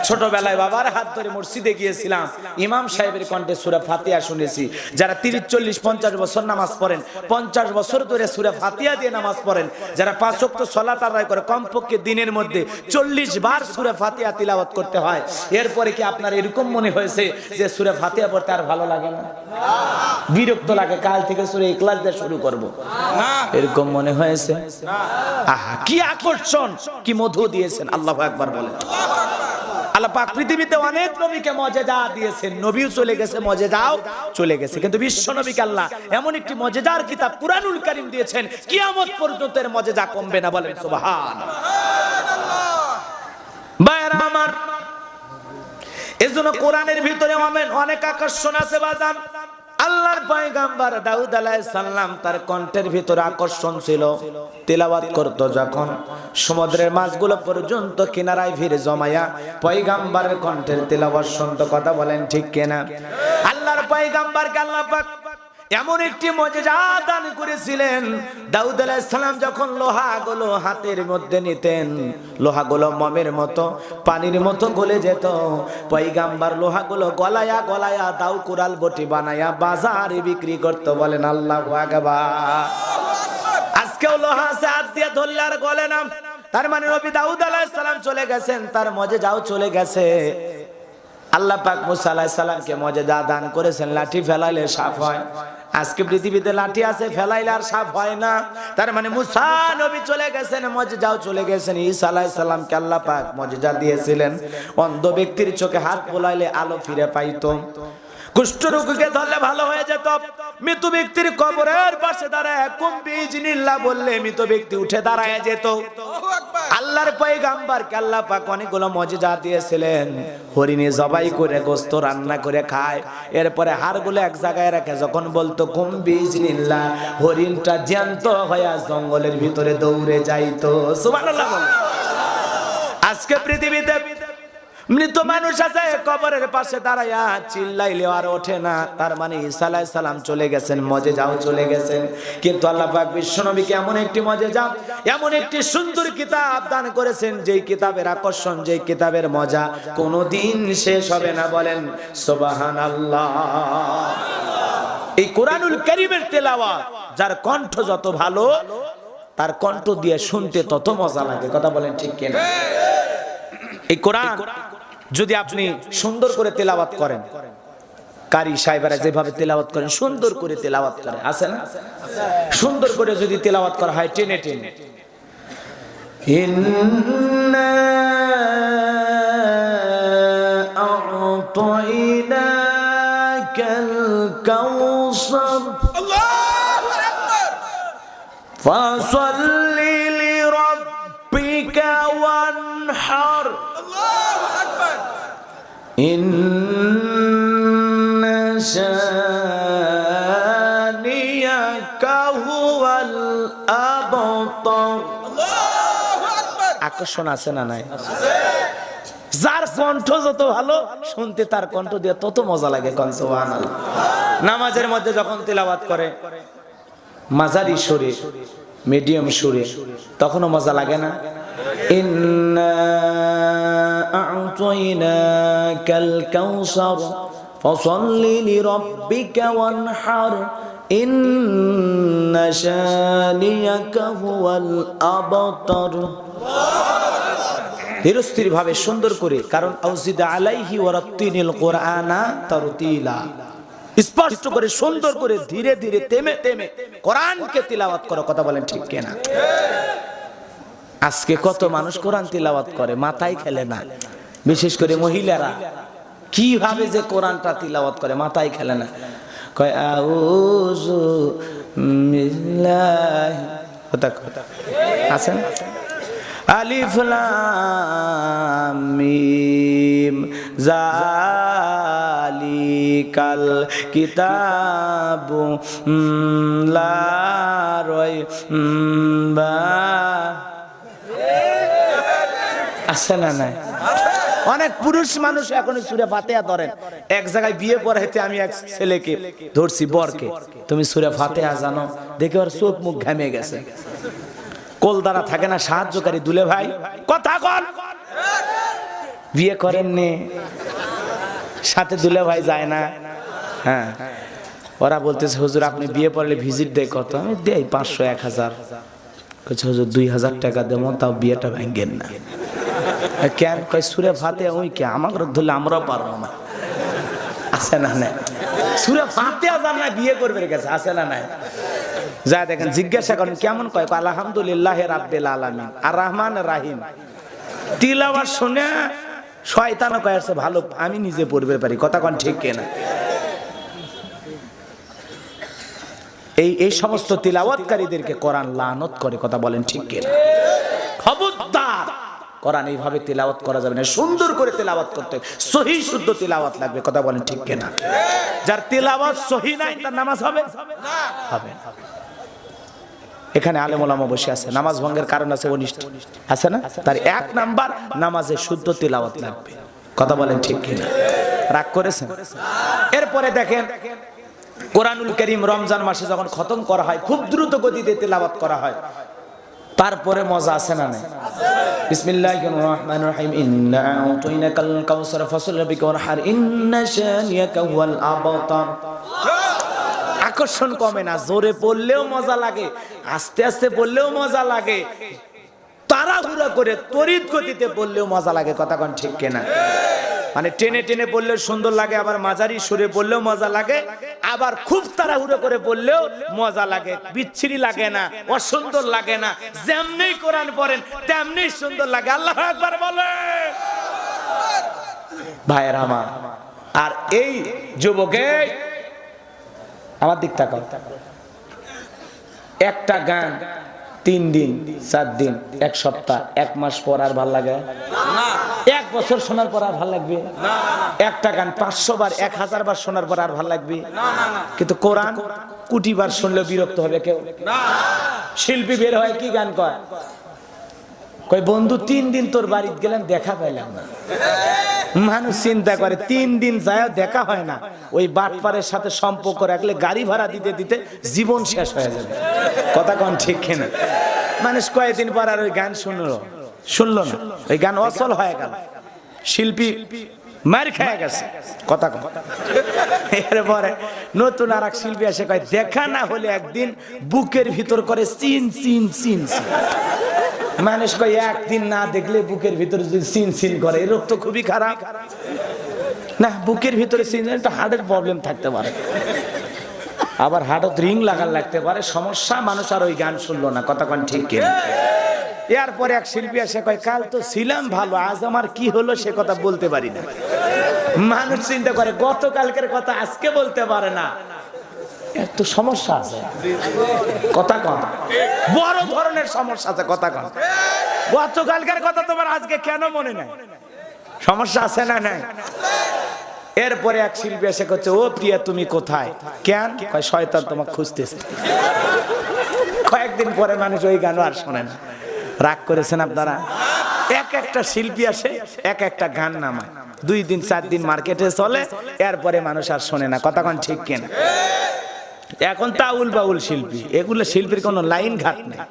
ছোটবেলায় বাবার হাত ধরে মসজিদে গিয়েছিলাম, ইমাম সাহেবের কণ্ঠে সূরা ফাতিহা শুনেছি। যারা 30, 40, 50 বছর নামাজ পড়েন, 50 বছর ধরে সূরা ফাতিহা দিয়ে নামাজ পড়েন, যারা 5 ওয়াক্ত সালাত আদায় করে, কমপক্ষে দিনের মধ্যে 40 বার সূরা ফাতিহা তিলাওয়াত করতে হয়। এরপরে কি আপনার এরকম মনে হয়েছে যে সূরা ফাতিহা পড়তে আর ভালো লাগে না, বিরক্ত লাগে, কাল থেকে সূরা ইখলাস দিয়ে শুরু করব, এরকম মনে হয়েছে? আহা, কি আকর্ষণ, কি মধু দিয়েছেন! আল্লাহু আকবার বলেন। আল্লাহ পাক পৃথিবীতে অনেক নবীকে মজেজা দিয়েছেন, নবীও চলে গেছে, মজেজাও চলে গেছে, কিন্তু বিশ্ব নবীকে আল্লাহ এমন একটি মজেজার কিতাব কুরআনুল কারীম দিয়েছেন, কিয়ামত পর্যন্ত এর মজেজা কমবে না। বলেন সুবহানাল্লাহ। ভাইরা আমার, এজন্য কোরআনের ভিতরে অনেক আকর্ষণ আছে বাজান। আল্লাহর পয়গম্বর দাউদ আলাইহিস সালাম, তার কণ্ঠের ভিতরে আকর্ষণ ছিল। তেলাওয়াত করত যখন, সমুদ্রের মাছগুলো পর্যন্ত কিনারায় ভিড় জমায়া পয়গম্বরের কণ্ঠের তেলাওয়াত শুনতো। কথা বলেন ঠিক কিনা? আল্লাহর পয়গম্বরকে আল্লাহ পাক এমন একটি মুজিজা দান করেছিলেন। দাউদ আলাইহিস সালাম যখন লোহাগুলো হাতের মধ্যে নিতেন, লোহাগুলো মমের মতো, পানির মতো গলে যেত। পয়গম্বর লোহাগুলো গলায়া গলায়া দাউ কুরাল বটি বানায়া বাজারে বিক্রি করত। বলেন আল্লাহু আকবার। আজকেও লোহা আছে, হাত দিয়ে ধরলে আর গলে না। তার মানে নবী দাউদ আলাইহিস সালাম চলে গেছেন, তার মুজিজাও চলে গেছে। আল্লাহ পাক মুসা আলাইহিস সালামকে মুজিজা দান করেছেন, লাঠি ফেলাইলে সাপ হয়। আজকে পৃথিবীতে লাঠি আছে, ফেলাইলে আর সাপ হয় না। তার মানে মুসা নবী চলে গেছেন, মুজিজাও চলে গেছেন। ঈসা আলাইহিস সালামকে আল্লাহ পাক মুজিজা দিয়েছিলেন, অন্ধ ব্যক্তির চোখে হাত বোলাইলে আলো ফিরে পাইতো, কুষ্ঠ রোগীকে ধরলে ভালো হয়ে যেত, মৃত ব্যক্তির কবরের পাশে দাঁড়ায় কুম বিইজনিল্লাহ বললে মৃত ব্যক্তি উঠে দাঁড়ায় যেত। আল্লাহর পয়গম্বরকে আল্লাহ পাক অনেকগুলো মুজিজা দিয়েছিলেন। হরিণী জবাই করে গোশত রান্না করে খায়, এরপরে হাড়গুলো এক জায়গায় রাখে, যখন বলতো কুম বিইজনিল্লাহ, হরিণটা জ্যান্ত হয়ে জঙ্গলের ভিতরে দৌড়ে যাইতো। সুবহানাল্লাহ। আজকে পৃথিবীতে মৃত মানুষ আছে, কবরের পাশে দাঁড়ায়া চিল্লাইলে আর ওঠে না। তার মানে ঈসা আলাইহিস সালাম চলে গেছেন, মুজিজাও চলে গেছেন। কিন্তু আল্লাহ পাক বিশ্বনবীকে এমন একটি মুজিজা, এমন একটি সুন্দর কিতাব দান করেছেন, যেই কিতাবের আকর্ষণ, যেই কিতাবের মজা কোনোদিন শেষ হবে না। বলেন সুবহানাল্লাহ। এই কোরআনুল কারীমের তেলাওয়াত, যার কণ্ঠ যত ভালো, তার কণ্ঠ দিয়ে শুনতে তত মজা লাগে। কথা বলেন ঠিক কিনা? এই কোরআন যদি আপনি সুন্দর করে তেলাওয়াত করেন, কারি সাহেবরা যেভাবে তেলাওয়াত করেন, সুন্দর করে তেলাওয়াত করে, আছে না? সুন্দর করে যদি তেলাওয়াত করা হয় টেনে টেনে, ইন্না আ'তাইনাকাল কাউসার, আল্লাহু আকবার, ফাসাল্লি লিরাব্বিকা ওয়ানহার, ইন্না শানিয়াকা হুয়াল আবতার। আকর্ষণ আছে না নাই? যার কণ্ঠ যত ভালো, শুনতে তার কণ্ঠ দিয়ে তত মজা লাগে। কোন সুবহানাল্লাহ। নামাজের মধ্যে যখন তিলাওয়াত করে মাঝারি সুরে, মিডিয়াম সুরে, তখনও মজা লাগে না? ইন্না আ'তাইনাকাল কাউসার ফাসাল্লি লিরাব্বিকা ওয়ানহার, ইন্না শানিয়াকা হুয়াল আবতার। ধীরস্থির ভাবে সুন্দর করে, কারণ আউজিদ আলাইহি ওয়া রাত্তিনিল কুরআনা তারতিলা, স্পষ্ট করে সুন্দর করে ধীরে ধীরে থেমে থেমে কোরআনকে তিলাওয়াত করো। কথা বলেন ঠিক কিনা? আজকে কত মানুষ কোরআন তিলাওয়াত করে, মাথায় খেলে না। বিশেষ করে মহিলারা কিভাবে যে কোরআনটা তিলাওয়াত করে, মাথায় খেলে না। কয় আউযু বিল্লাহি, আছেন আলিফ লাম মিম যালিকাল কিতাবু লা রাইবা, আছে না নাই? অনেক পুরুষ মানুষ এখন সূরা ফাতিহা ধরেন। এক জায়গায় বিয়ে পড়াইতে আমি এক ছেলেকে ধরছি, বরকে, তুমি সূরা ফাতিহা জানো? দেখে ওর চোখ মুখ ঘেমে গেছে। কোলদারা থাকে না সাহায্যকারী দুলে ভাই, কথা কন, বিয়ে করেননি, সাথে দুলে ভাই যায় না। হ্যাঁ, ওরা বলতেছে হুজুর আপনি বিয়ে পড়লে ভিজিট দেয় কত? আমি দেই 500 1000। বলছে হুজুর 2000 টাকা দেবো, তাও বিয়েটা ভাঙেন না। কেন? কয় সুরে ফাতে ওই কে আমাকে ধরলে আমরাও পারবো না। আছে না নাই? সুরে ফাতে আজান না বিয়ে করবে গেছে, আছে না নাই? যা দেখেন, জিজ্ঞাসা করেন কেমন, কয় আলহামদুলিল্লাহ রাব্বিল আলামিন আর রহমান রাহিম। তিলাওয়াত শুনে শয়তানও কয় আছে ভালো, আমি নিজে পড়বে পারি, কথা কোন ঠিক কিনা? এই সমস্ত তিলাওয়াতকারীদেরকে কোরআন লানত করে, কথা বলেন ঠিক কিনা? খবরদার, কোরআন এইভাবে তিলাওয়াত করা যাবে না, সুন্দর করে তিলাওয়াত করতে, সহিহ শুদ্ধ তিলাওয়াত লাগবে, কথা বলেন ঠিক কিনা? যার তিলাওয়াত সহিহ নাই তার নামাজ হবে না, হবে না। এখানে আলেম ওলামা বসে আছে, নামাজ ভঙ্গের কারণ আছে অনিষ্ট, আছে না? তার 1 নাম্বার নামাজে শুদ্ধ তিলাওয়াত লাগবে, কথা বলেন ঠিক কিনা? রাগ করেছেন? এরপরে দেখেন কোরআনুল কারীম রমজান মাসে যখন খতম করা হয়, খুব দ্রুত গতিতে তিলাওয়াত করা হয়, তারপরে মজা আছে না নাই? বিসমিল্লাহির রহমানির রহিম, ইন্না আ'তাইনাকাল কাউসার ফাসল্লি বিকা ওয়ানহার ইন্না শানিয়াকা হুয়াল আবতার। আকর্ষণ কমে না, জোরে পড়লেও মজা লাগে, আস্তে আস্তে পড়লেও মজা লাগে, তাড়াহুড়া করে তড়িৎ গতিতে পড়লেও মজা লাগে, কথা কোন ঠিক কিনা? মানে টেনে টেনে পড়লেও সুন্দর লাগে, আবার মাঝারি সুরে পড়লেও মজা লাগে, আবার খুব তাড়াহুড়ো করে পড়লেও মজা লাগে, বিচ্ছিরি লাগে না, অসুন্দর লাগে না। যেমনি কোরআন পড়েন তেমনি সুন্দর লাগে। আল্লাহু আকবার বলেন ভাইয়েরা আমার। আর এই যুবকে আমার দিক তাকাও, একটা গান 3 দিন 4 দিন 1 সপ্তাহ 1 মাস পর আর ভাল লাগে না, 1 বছর শোনার পর আর ভাল লাগবে না, একটা গান 500 বার 1000 বার শোনার পর আর ভাল লাগবে না। কিন্তু কোরআন কোটি বার শুনলে বিরক্ত হবে কেউ না। শিল্পী বের হয় কি গান কয়, কয় বন্ধু 3 দিন তোর বাড়িতে গেলাম দেখা পাইলাম না। মানুষ চিন্তা করে 3 দিন যায় দেখা হয় না, ওই বাটপারের সাথে সম্পর্ক রাখলে গাড়ি ভাড়া দিতে দিতে জীবন শেষ হয়ে যাবে, কথা কোন ঠিক কিনা? মানুষ কয়েকদিন পর আর ওই গান শুনলো না, ওই গান অচল হয়ে গেল, শিল্পী মার খেয়ে গেছে, কথা কোন। এরপরে নতুন আর এক শিল্পী এসে কয় দেখা না হলে একদিন বুকের ভিতর করে চিন চিন চিন চিন। মানুষ কয় একদিন না দেখলে বুকের ভিতরে যদি সিন সিন করে, এই রোগ তো খুবই খারাপ না। বুকের ভিতরে সিন, একটা হার্টের প্রবলেম থাকতে পারে, আবার হার্টত রিং লাগার লাগতে পারে, সমস্যা। মানুষ আর ওই গান শুনলো না, কথা কোন ঠিক কিনা? এরপরে এক শিল্পী এসে কয় কাল তো ছিলাম ভালো, আজ আমার কি হলো সে কথা বলতে পারি না। মানুষ চিন্তা করে গতকালকের কথা আজকে বলতে পারে না, এত সমস্যা আছে, কথা কন, বড় ধরনের সমস্যা আছে, কথা কন। গতকালকার কথা তোমার আজকে কেন মনে নাই? সমস্যা আছে না নাই? এরপরে এক শিল্পী এসে করছে ও প্রিয়া তুমি কোথায়? কেন? কয় শয়তান তোমাকে খুঁজতেছে। কয়েকদিন পরে মানুষ ওই গানও আর শোনে না। রাগ করেছেন আপনারা? এক একটা শিল্পী আসে এক একটা গান নামায়, 2 দিন 4 দিন মার্কেটে চলে, এরপরে মানুষ আর শোনে না, কথা কোন ঠিক কিনা? এখন তাউল বাউল শিল্পী, এগুলো শিল্পীর কোনো লাইন ঘাট নেই,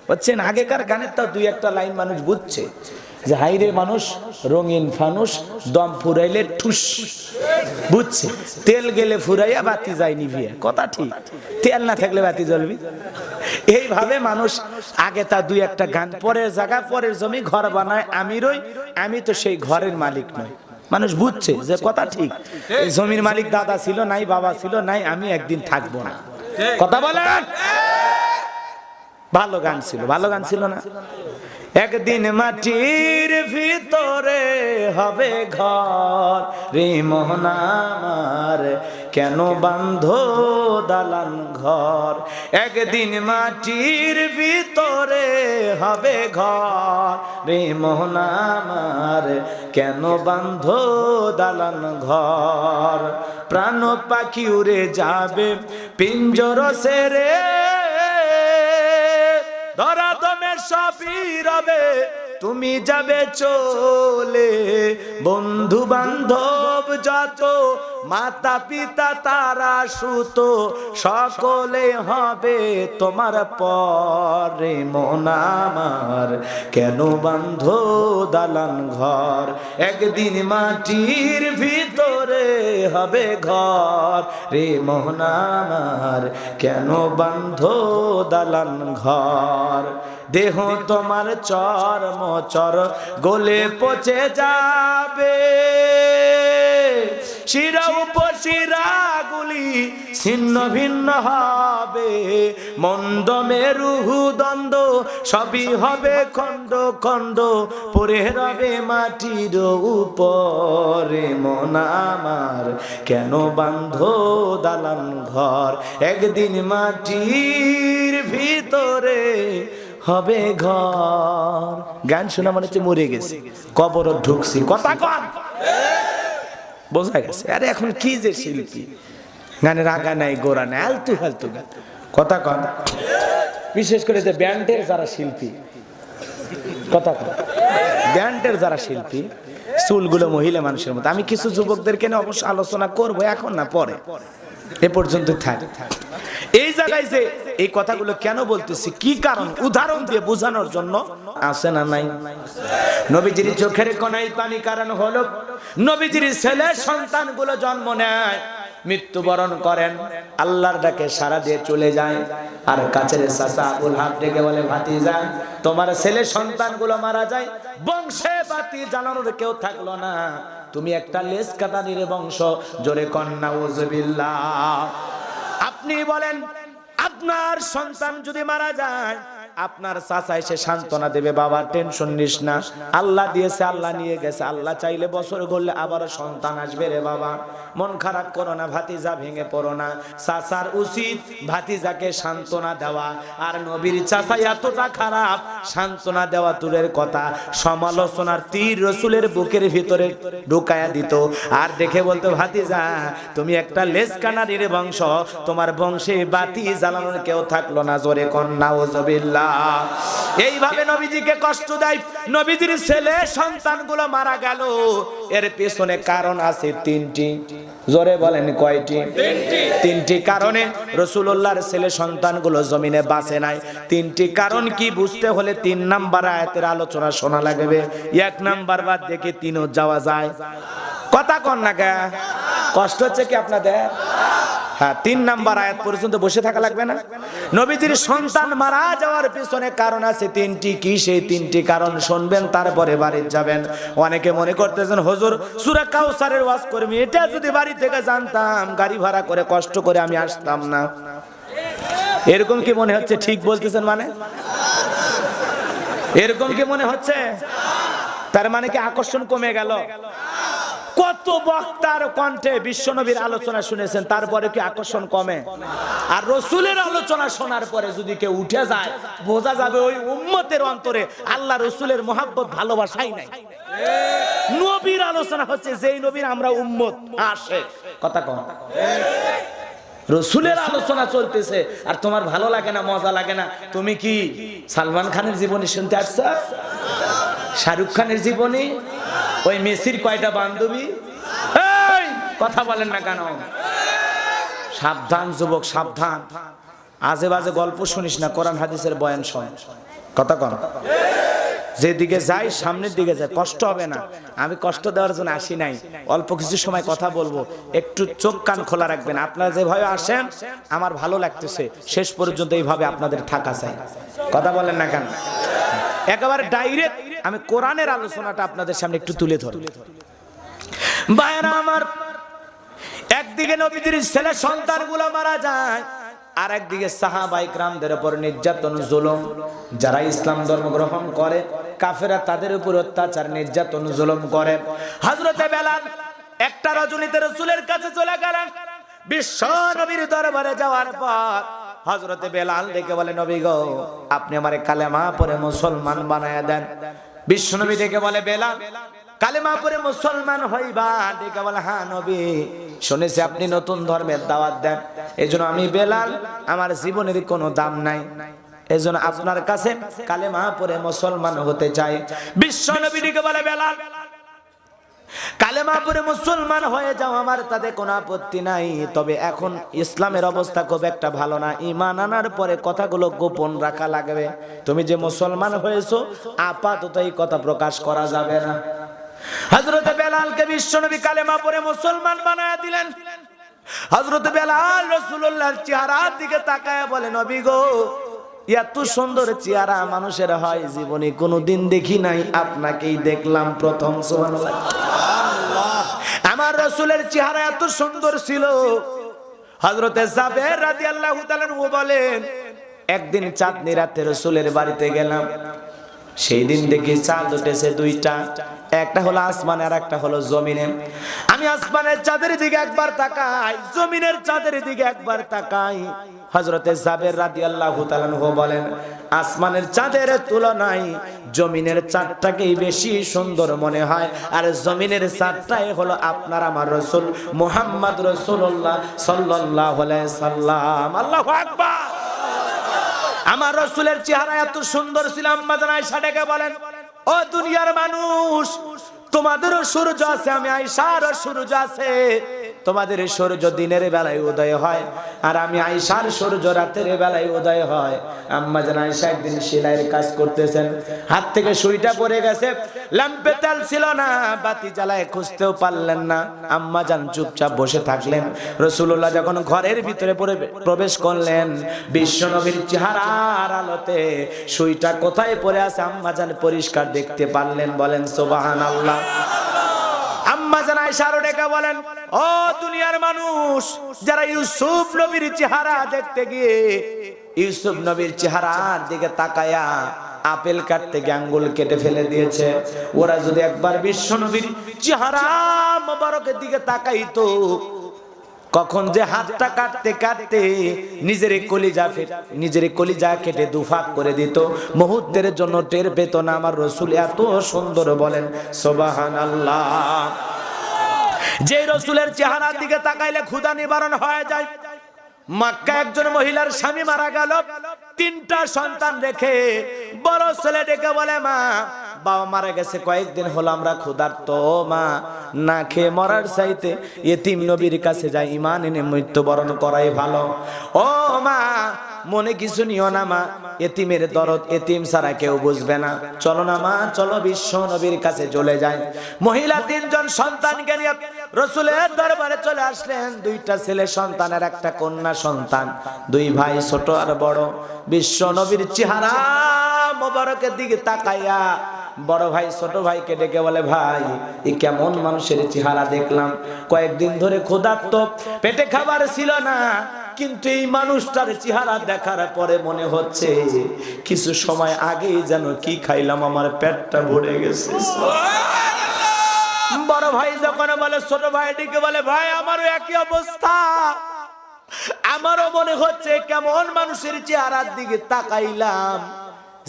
বুঝছেন? আগেকার গানের তাও 2-1টা লাইন মানুষ বুঝছে, যে হাইরে মানুষ রঙিন ফানুষ দম ফুরাইলে ঠুস, বুঝছে? তেল গেলে ফুরাইয়া বাতি যায় নিভিয়া, কথা ঠিক। তেল না থাকলে বাতি জ্বলবি, এইভাবে মানুষ আগে তা 2-1টা গান, পরের জায়গা পরের জমি ঘর বানায় আমি রই, আমি তো সেই ঘরের মালিক নই। মানুষ বুঝছে যে কথা ঠিক, এই জমির মালিক দাদা ছিল নাই, বাবা ছিল নাই, আমি একদিন থাকবো না, কথা বলেন। ভালো গান ছিল, ভালো গান ছিল না? একদিন মাটির ভিতরে হবে ঘর রে মোহন আমার, কেন বাঁধো দালান ঘর। একদিন মাটির ভিতরে হবে ঘর রে মোহন আমার, কেন বাঁধো দালান ঘর। প্রাণ পাখি উড়ে যাবে পিঞ্জর সেরে, ধরা দমে সবই রবে তুমি যাবে চলে। বন্ধু বান্ধব যত মাতা পিতা তারা সুত সকলে হবে তোমার পরে। মন আমার কেন বান্ধ দালান ঘর, একদিন মাটির ভিতরে হবে ঘর রে। মন আমার কেন বান্ধ দালান ঘর, দেহ তোমার চর্ম চর গলে পচে যাবে, শিরা উপশিরা গুলি ছিন্ন ভিন্ন হবে, মন্দ মেরু দ্বন্দ্ব সবই হবে খণ্ড খণ্ড, পড়ে রবে মাটির উপরে। মন আমার কেন বান্ধ দালান ঘর, একদিন মাটির ভিতরে হবে ঘর। গান শোনা মনে হচ্ছে মরে গেছে, কবর ঢুকছি। কথা কন, বোঝা গেছে। আরে এখন কি যে শিল্পী, গানের আগা নাই গোড়া নাই, আলতু ফালতু গান। কথা কন, বিশেষ করে যে ব্যান্ডের যারা শিল্পী, কথা কন, ব্যান্ডের যারা শিল্পী, চুলগুলো মহিলা মানুষের মতো। আমি কিছু যুবকদেরকে নিয়ে অবশ্য আলোচনা করবো, এখন না পরে, এ পর্যন্ত থাক। এই জায়গায় যে এই কথাগুলো কেন বলতেছি, কি কারণ, উদাহরণ দিয়ে বোঝানোর জন্য আছে না নাই? নবীজির চোখের কোনায় পানি কারণ হলো নবীজির ছেলে সন্তানগুলো জন্ম নেয়, মৃত্যুবরণ করেন, আল্লাহর ডাকে সাড়া দিয়ে চলে যায়। আর কাছের চাচা আবুল হাব ডেকে বলে, ভাতিজা তোমার ছেলে সন্তানগুলো মারা যায়, বংশে বাতি জ্বালানোর কেউ থাকলো না, তুমি একটা লেজ কাটা নিরে বংশ। জোরে কন্যা উযবিল্লাহ। আপনি বলেন আপনার সন্তান যদি মারা যায়, আপনার চাচা এসে সান্ত্বনা দেবে, বাবা টেনশন নিস না, আল্লাহ দিয়েছে আল্লাহ নিয়ে গেছে, আল্লাহ চাইলে বছর গড়লে আবার সন্তান আসবে রে বাবা, মন খারাপ করো না, ভাতিজা ভেঙে পড়ো না। চাচার উচিত ভাতিজাকে সান্ত্বনা দেওয়া। আর নবীর চাচা এতটা খারাপ, সান্ত্বনা দেওয়া দূরের কথা, সমালোচনার তীর রাসূলের বুকের ভিতরে ঢুকায়া দিত। আর দেখে বলতো, ভাতিজা তুমি একটা লেজ কানারির বংশ, তোমার বংশে বাতি জ্বালানোর কেউ থাকলো না। জোরে কন্যা উযবিল্লাহ। এইভাবে নবীজিকে কষ্ট দেয়। নবীজির ছেলে সন্তানগুলো মারা গেল, এর পেছনে কারণ আছে তিনটি। জোরে বলেন কয়টি? তিনটি কারণে রাসূলুল্লাহর ছেলে সন্তানগুলো জমিনে বাঁচে নাই। তিনটি কারণ কি বুঝতে হলে 3 নাম্বার আয়াতের আলোচনা শোনা লাগবে। 1 নাম্বার বাদ দেখে 3ও যাওয়া যায়। কথা কন না কে? কষ্ট হচ্ছে কি আপনাদের? হ্যাঁ, 3 নাম্বার আয়াত পর্যন্ত বসে থাকা লাগবে না? নবীজির সন্তান মারা যাওয়ার পিছনে কারণ আছে 3টি। কি সেই 3টি কারণ শুনবেন, তারপরে বাড়ি যাবেন। অনেকে মনে করতেছেন, হুজুর সূরা কাউসারের ওয়াজ করবি, এটা যদি বাড়ি থেকে জানতাম, গাড়ি ভাড়া করে কষ্ট করে আমি আসতাম না। এরকম কি মনে হচ্ছে? ঠিক বলতেছেন মানে? এরকম কি মনে হচ্ছে? তার মানে কি আকর্ষণ কমে গেল? কত বক্তার কণ্ঠে বিশ্বনবীর আলোচনা শুনেছেন, তারপরে কি আকর্ষণ কমে? আর রাসূলের আলোচনা শোনার পরে যদি কেউ উঠে যায়, বোঝা যাবে ওই উম্মতের অন্তরে আল্লাহ রাসূলের মহব্বত ভালোবাসাই নাই। নবীর আলোচনা হচ্ছে যেই নবীর আমরা উম্মত, আসে কথা কম। রাসূলের আলোচনা চলতেছে আর তোমার ভালো লাগে না, মজা লাগে না। তুমি কি সালমান খানের জীবনী শুনতে আসছো? শাহরুখ খানের জীবনী? ওই মেসির কয়টা বান্ধবী? এই কথা বলেন না কেন? সাবধান যুবক, সাবধান। আজে বাজে গল্প শুনিস না, কোরআন হাদিসের বয়ান শোন। কথা কন। যেদিকে যাই সামনের দিকে যাই, কষ্ট হবে না। আমি কষ্ট দেওয়ার জন্য আসি নাই, অল্প কিছু সময় কথা বলবো, একটু চোখ কান খোলা রাখবেন। আপনারা যেভাবে আসেন আমার ভালো লাগতেছে, শেষ পর্যন্ত এইভাবে আপনাদের থাকা চাই। কথা বলেন না কেন? একেবারে ডাইরেক্ট আমি কোরআনের আলোচনাটা আপনাদের সামনে একটু তুলে ধরব। ভাইরা আমার, একদিকে নবীজির ছেলে সন্তানগুলো মারা যায়, আর একদিকে সাহাবায়ে কিরামদের উপর নির্যাতন জুলুম। যারা ইসলাম ধর্ম গ্রহণ করে, কাফেররা তাদের উপর অত্যাচার নির্যাতন জুলুম করে। হযরতে বেলাল একটা রজনীতে রাসূলের কাছে চলে গেলেন। বিশ্ব নবীর দরবারে যাওয়ার পর হযরতে বেলাল ডেকে বলে, নবী গো, আপনি আমারে কালেমা পড়ে মুসলমান বানায়া দেন। বিশ্ব নবী ডেকে বলে, বেলাল কালেমা পড়ে মুসলমান হইবা? ডেকে বলে, হ্যাঁ নবী, শুনেছি আপনি নতুন ধর্মের দাওয়াত দেন, এজন্য আমি বেলাল, আমার জীবনের কোনো দাম নাই, এজন্য আপনার কাছে কালেমা পড়ে মুসলমান হতে চাই। বিশ্ব নবী ডেকে বলে, বেলাল কালেমা পড়ে মুসলমান হয়ে যাও, আমার তাতে কোনো আপত্তি নাই। তবে এখন ইসলামের অবস্থা খুব একটা ভালো না। ঈমান আনার পরে কথাগুলো গোপন রাখা লাগবে। তুমি যে মুসলমান হয়েছো আপাতত এই কথা প্রকাশ করা যাবে না। হযরত বেলালকে বিশ্বনবী কালেমা পড়ে মুসলমান বানায়া দিলেন। হযরত বেলাল রাসূলুল্লাহর চেহারার দিকে তাকায় বলে, নবী গো, এত সুন্দর চেহারা মানুষের হয় জীবনে কোনোদিন দেখি নাই, আপনাকেই দেখলাম প্রথম। সুবহানাল্লাহ। আমার রাসূলের চেহারা এত সুন্দর ছিল। হযরত জাবের রাদিয়াল্লাহু তাআলা আনহু বলেন, একদিন চাঁদনি রাতে রাসূলের বাড়িতে গেলাম। সেই দিন দেখি চাঁদ উঠেছে দুইটা, একটা হলো আসমানে আর একটা হলো জমিনে। আমি আসমানের চাঁদের দিকে একবার তাকাই, জমিনের চাঁদের দিকে একবার তাকাই। হযরতে জাবের রাদিয়াল্লাহু তাআলা আনহু বলেন, আসমানের চাঁদের তুলনায় জমিনের চাঁদটাকেই বেশি সুন্দর মনে হয়। আর জমিনের চাঁদটাই হলো আপনার আমার রাসূল মুহাম্মদ রাসূলুল্লাহ সাল্লাল্লাহু আলাইহি সাল্লাম। আল্লাহু আকবার। আমার রাসূলের চেহারা এত সুন্দর ছিল, আম্মা জান আয়েশা ডেকে বলেন, ও দুনিয়ার মানুষ, তোমাদেরও সূর্য আছে, আমি আয়েশারও সূর্য আছে। তোমাদের সূর্য দিনের বেলায় উদয় হয় আর আমি আয়েশার সূর্য রাতের বেলায় উদয় হয়। আম্মা জান আয়েশা একদিন সেলাইয়ের কাজ করতেছেন, হাত থেকে সুইটা পড়ে গেছে, ল্যাম্পে তেল ছিল না, বাতি জ্বালায় খুঁজতেও পারলেন না। আম্মা জান চুপচাপ বসে থাকলেন। রাসূলুল্লাহ যখন ঘরের ভিতরে প্রবেশ করলেন, বিশ্বনবীর চেহারার আলোতে সুইটা কোথায় পড়ে আছে আম্মা জান পরিষ্কার দেখতে পারলেন। বলেন সুবহানাল্লাহ। আম্মা জান আয়েশা আরো ডেকে বলেন, ও দুনিয়ার মানুষ, যারা ইউসুফ নবীর চেহারা দেখতে গিয়ে ইউসুফ নবীর চেহারার দিকে তাকায়া আপেল কাটতে গিয়ে আঙ্গুল কেটে ফেলে দিয়েছে, ওরা যদি একবার বিশ্ব নবীর চেহারা মোবারকের দিকে তাকাইতো, কখন যে হাতটা কাটতে কাটতে নিজের কলিজা কেটে দুফাক করে দিত, মুহূর্তের জন্য টের পেত না আমার রাসূল এত সুন্দর। বলেন সুবহানাল্লাহ। যে রাসূলের চেহারার দিকে তাকাইলে ক্ষুধা নিবারণ হয়ে যায়। মক্কা একজন মহিলার স্বামী মারা গেল, 3টা সন্তান রেখে বড় ছেলে ডেকে বলে, মা, বাবা মারা গেছে কয়েকদিন হলো, আমরা ক্ষুধার্ত, মা, না খেয়ে মরার চাইতে এতিম নবীর কাছে যাই, ঈমান এনে মৃত্যুবরণ করাই ভালো। ও মা, মনে কিছু নিও না মা, এতিমের দরদ এতিম ছাড়া কেউ বুঝবে না, চলো না মা, চলো বিশ্ব নবীর কাছে চলে যায়। মহিলা 3 জন সন্তানকে নিয়ে রাসূলের দরবারে চলে আসলেন। 2টা ছেলে সন্তান আর একটা কন্যা সন্তান, 2 ভাই ছোট আর বড়। বিশ্ব নবীর চেহারা মোবারকের দিকে তাকাইয়া বড় ভাই ছোট ভাইকে ডেকে বলে, ভাই, এই কেমন মানুষের চেহারা দেখলাম, কয়েকদিন ধরে ক্ষুধার্ত, পেটে খাবার ছিল না, কিন্তু এই মানুষটার চেহারা দেখার পরে মনে হচ্ছে কিছু সময় আগেই যেন কি খাইলাম, আমার পেটটা ভরে গেছে। বড় ভাই যখন বলে, ছোট ভাই ডেকে বলে, ভাই, আমারও একই অবস্থা, আমারও মনে হচ্ছে কেমন মানুষের চেহারার দিকে তাকাইলাম,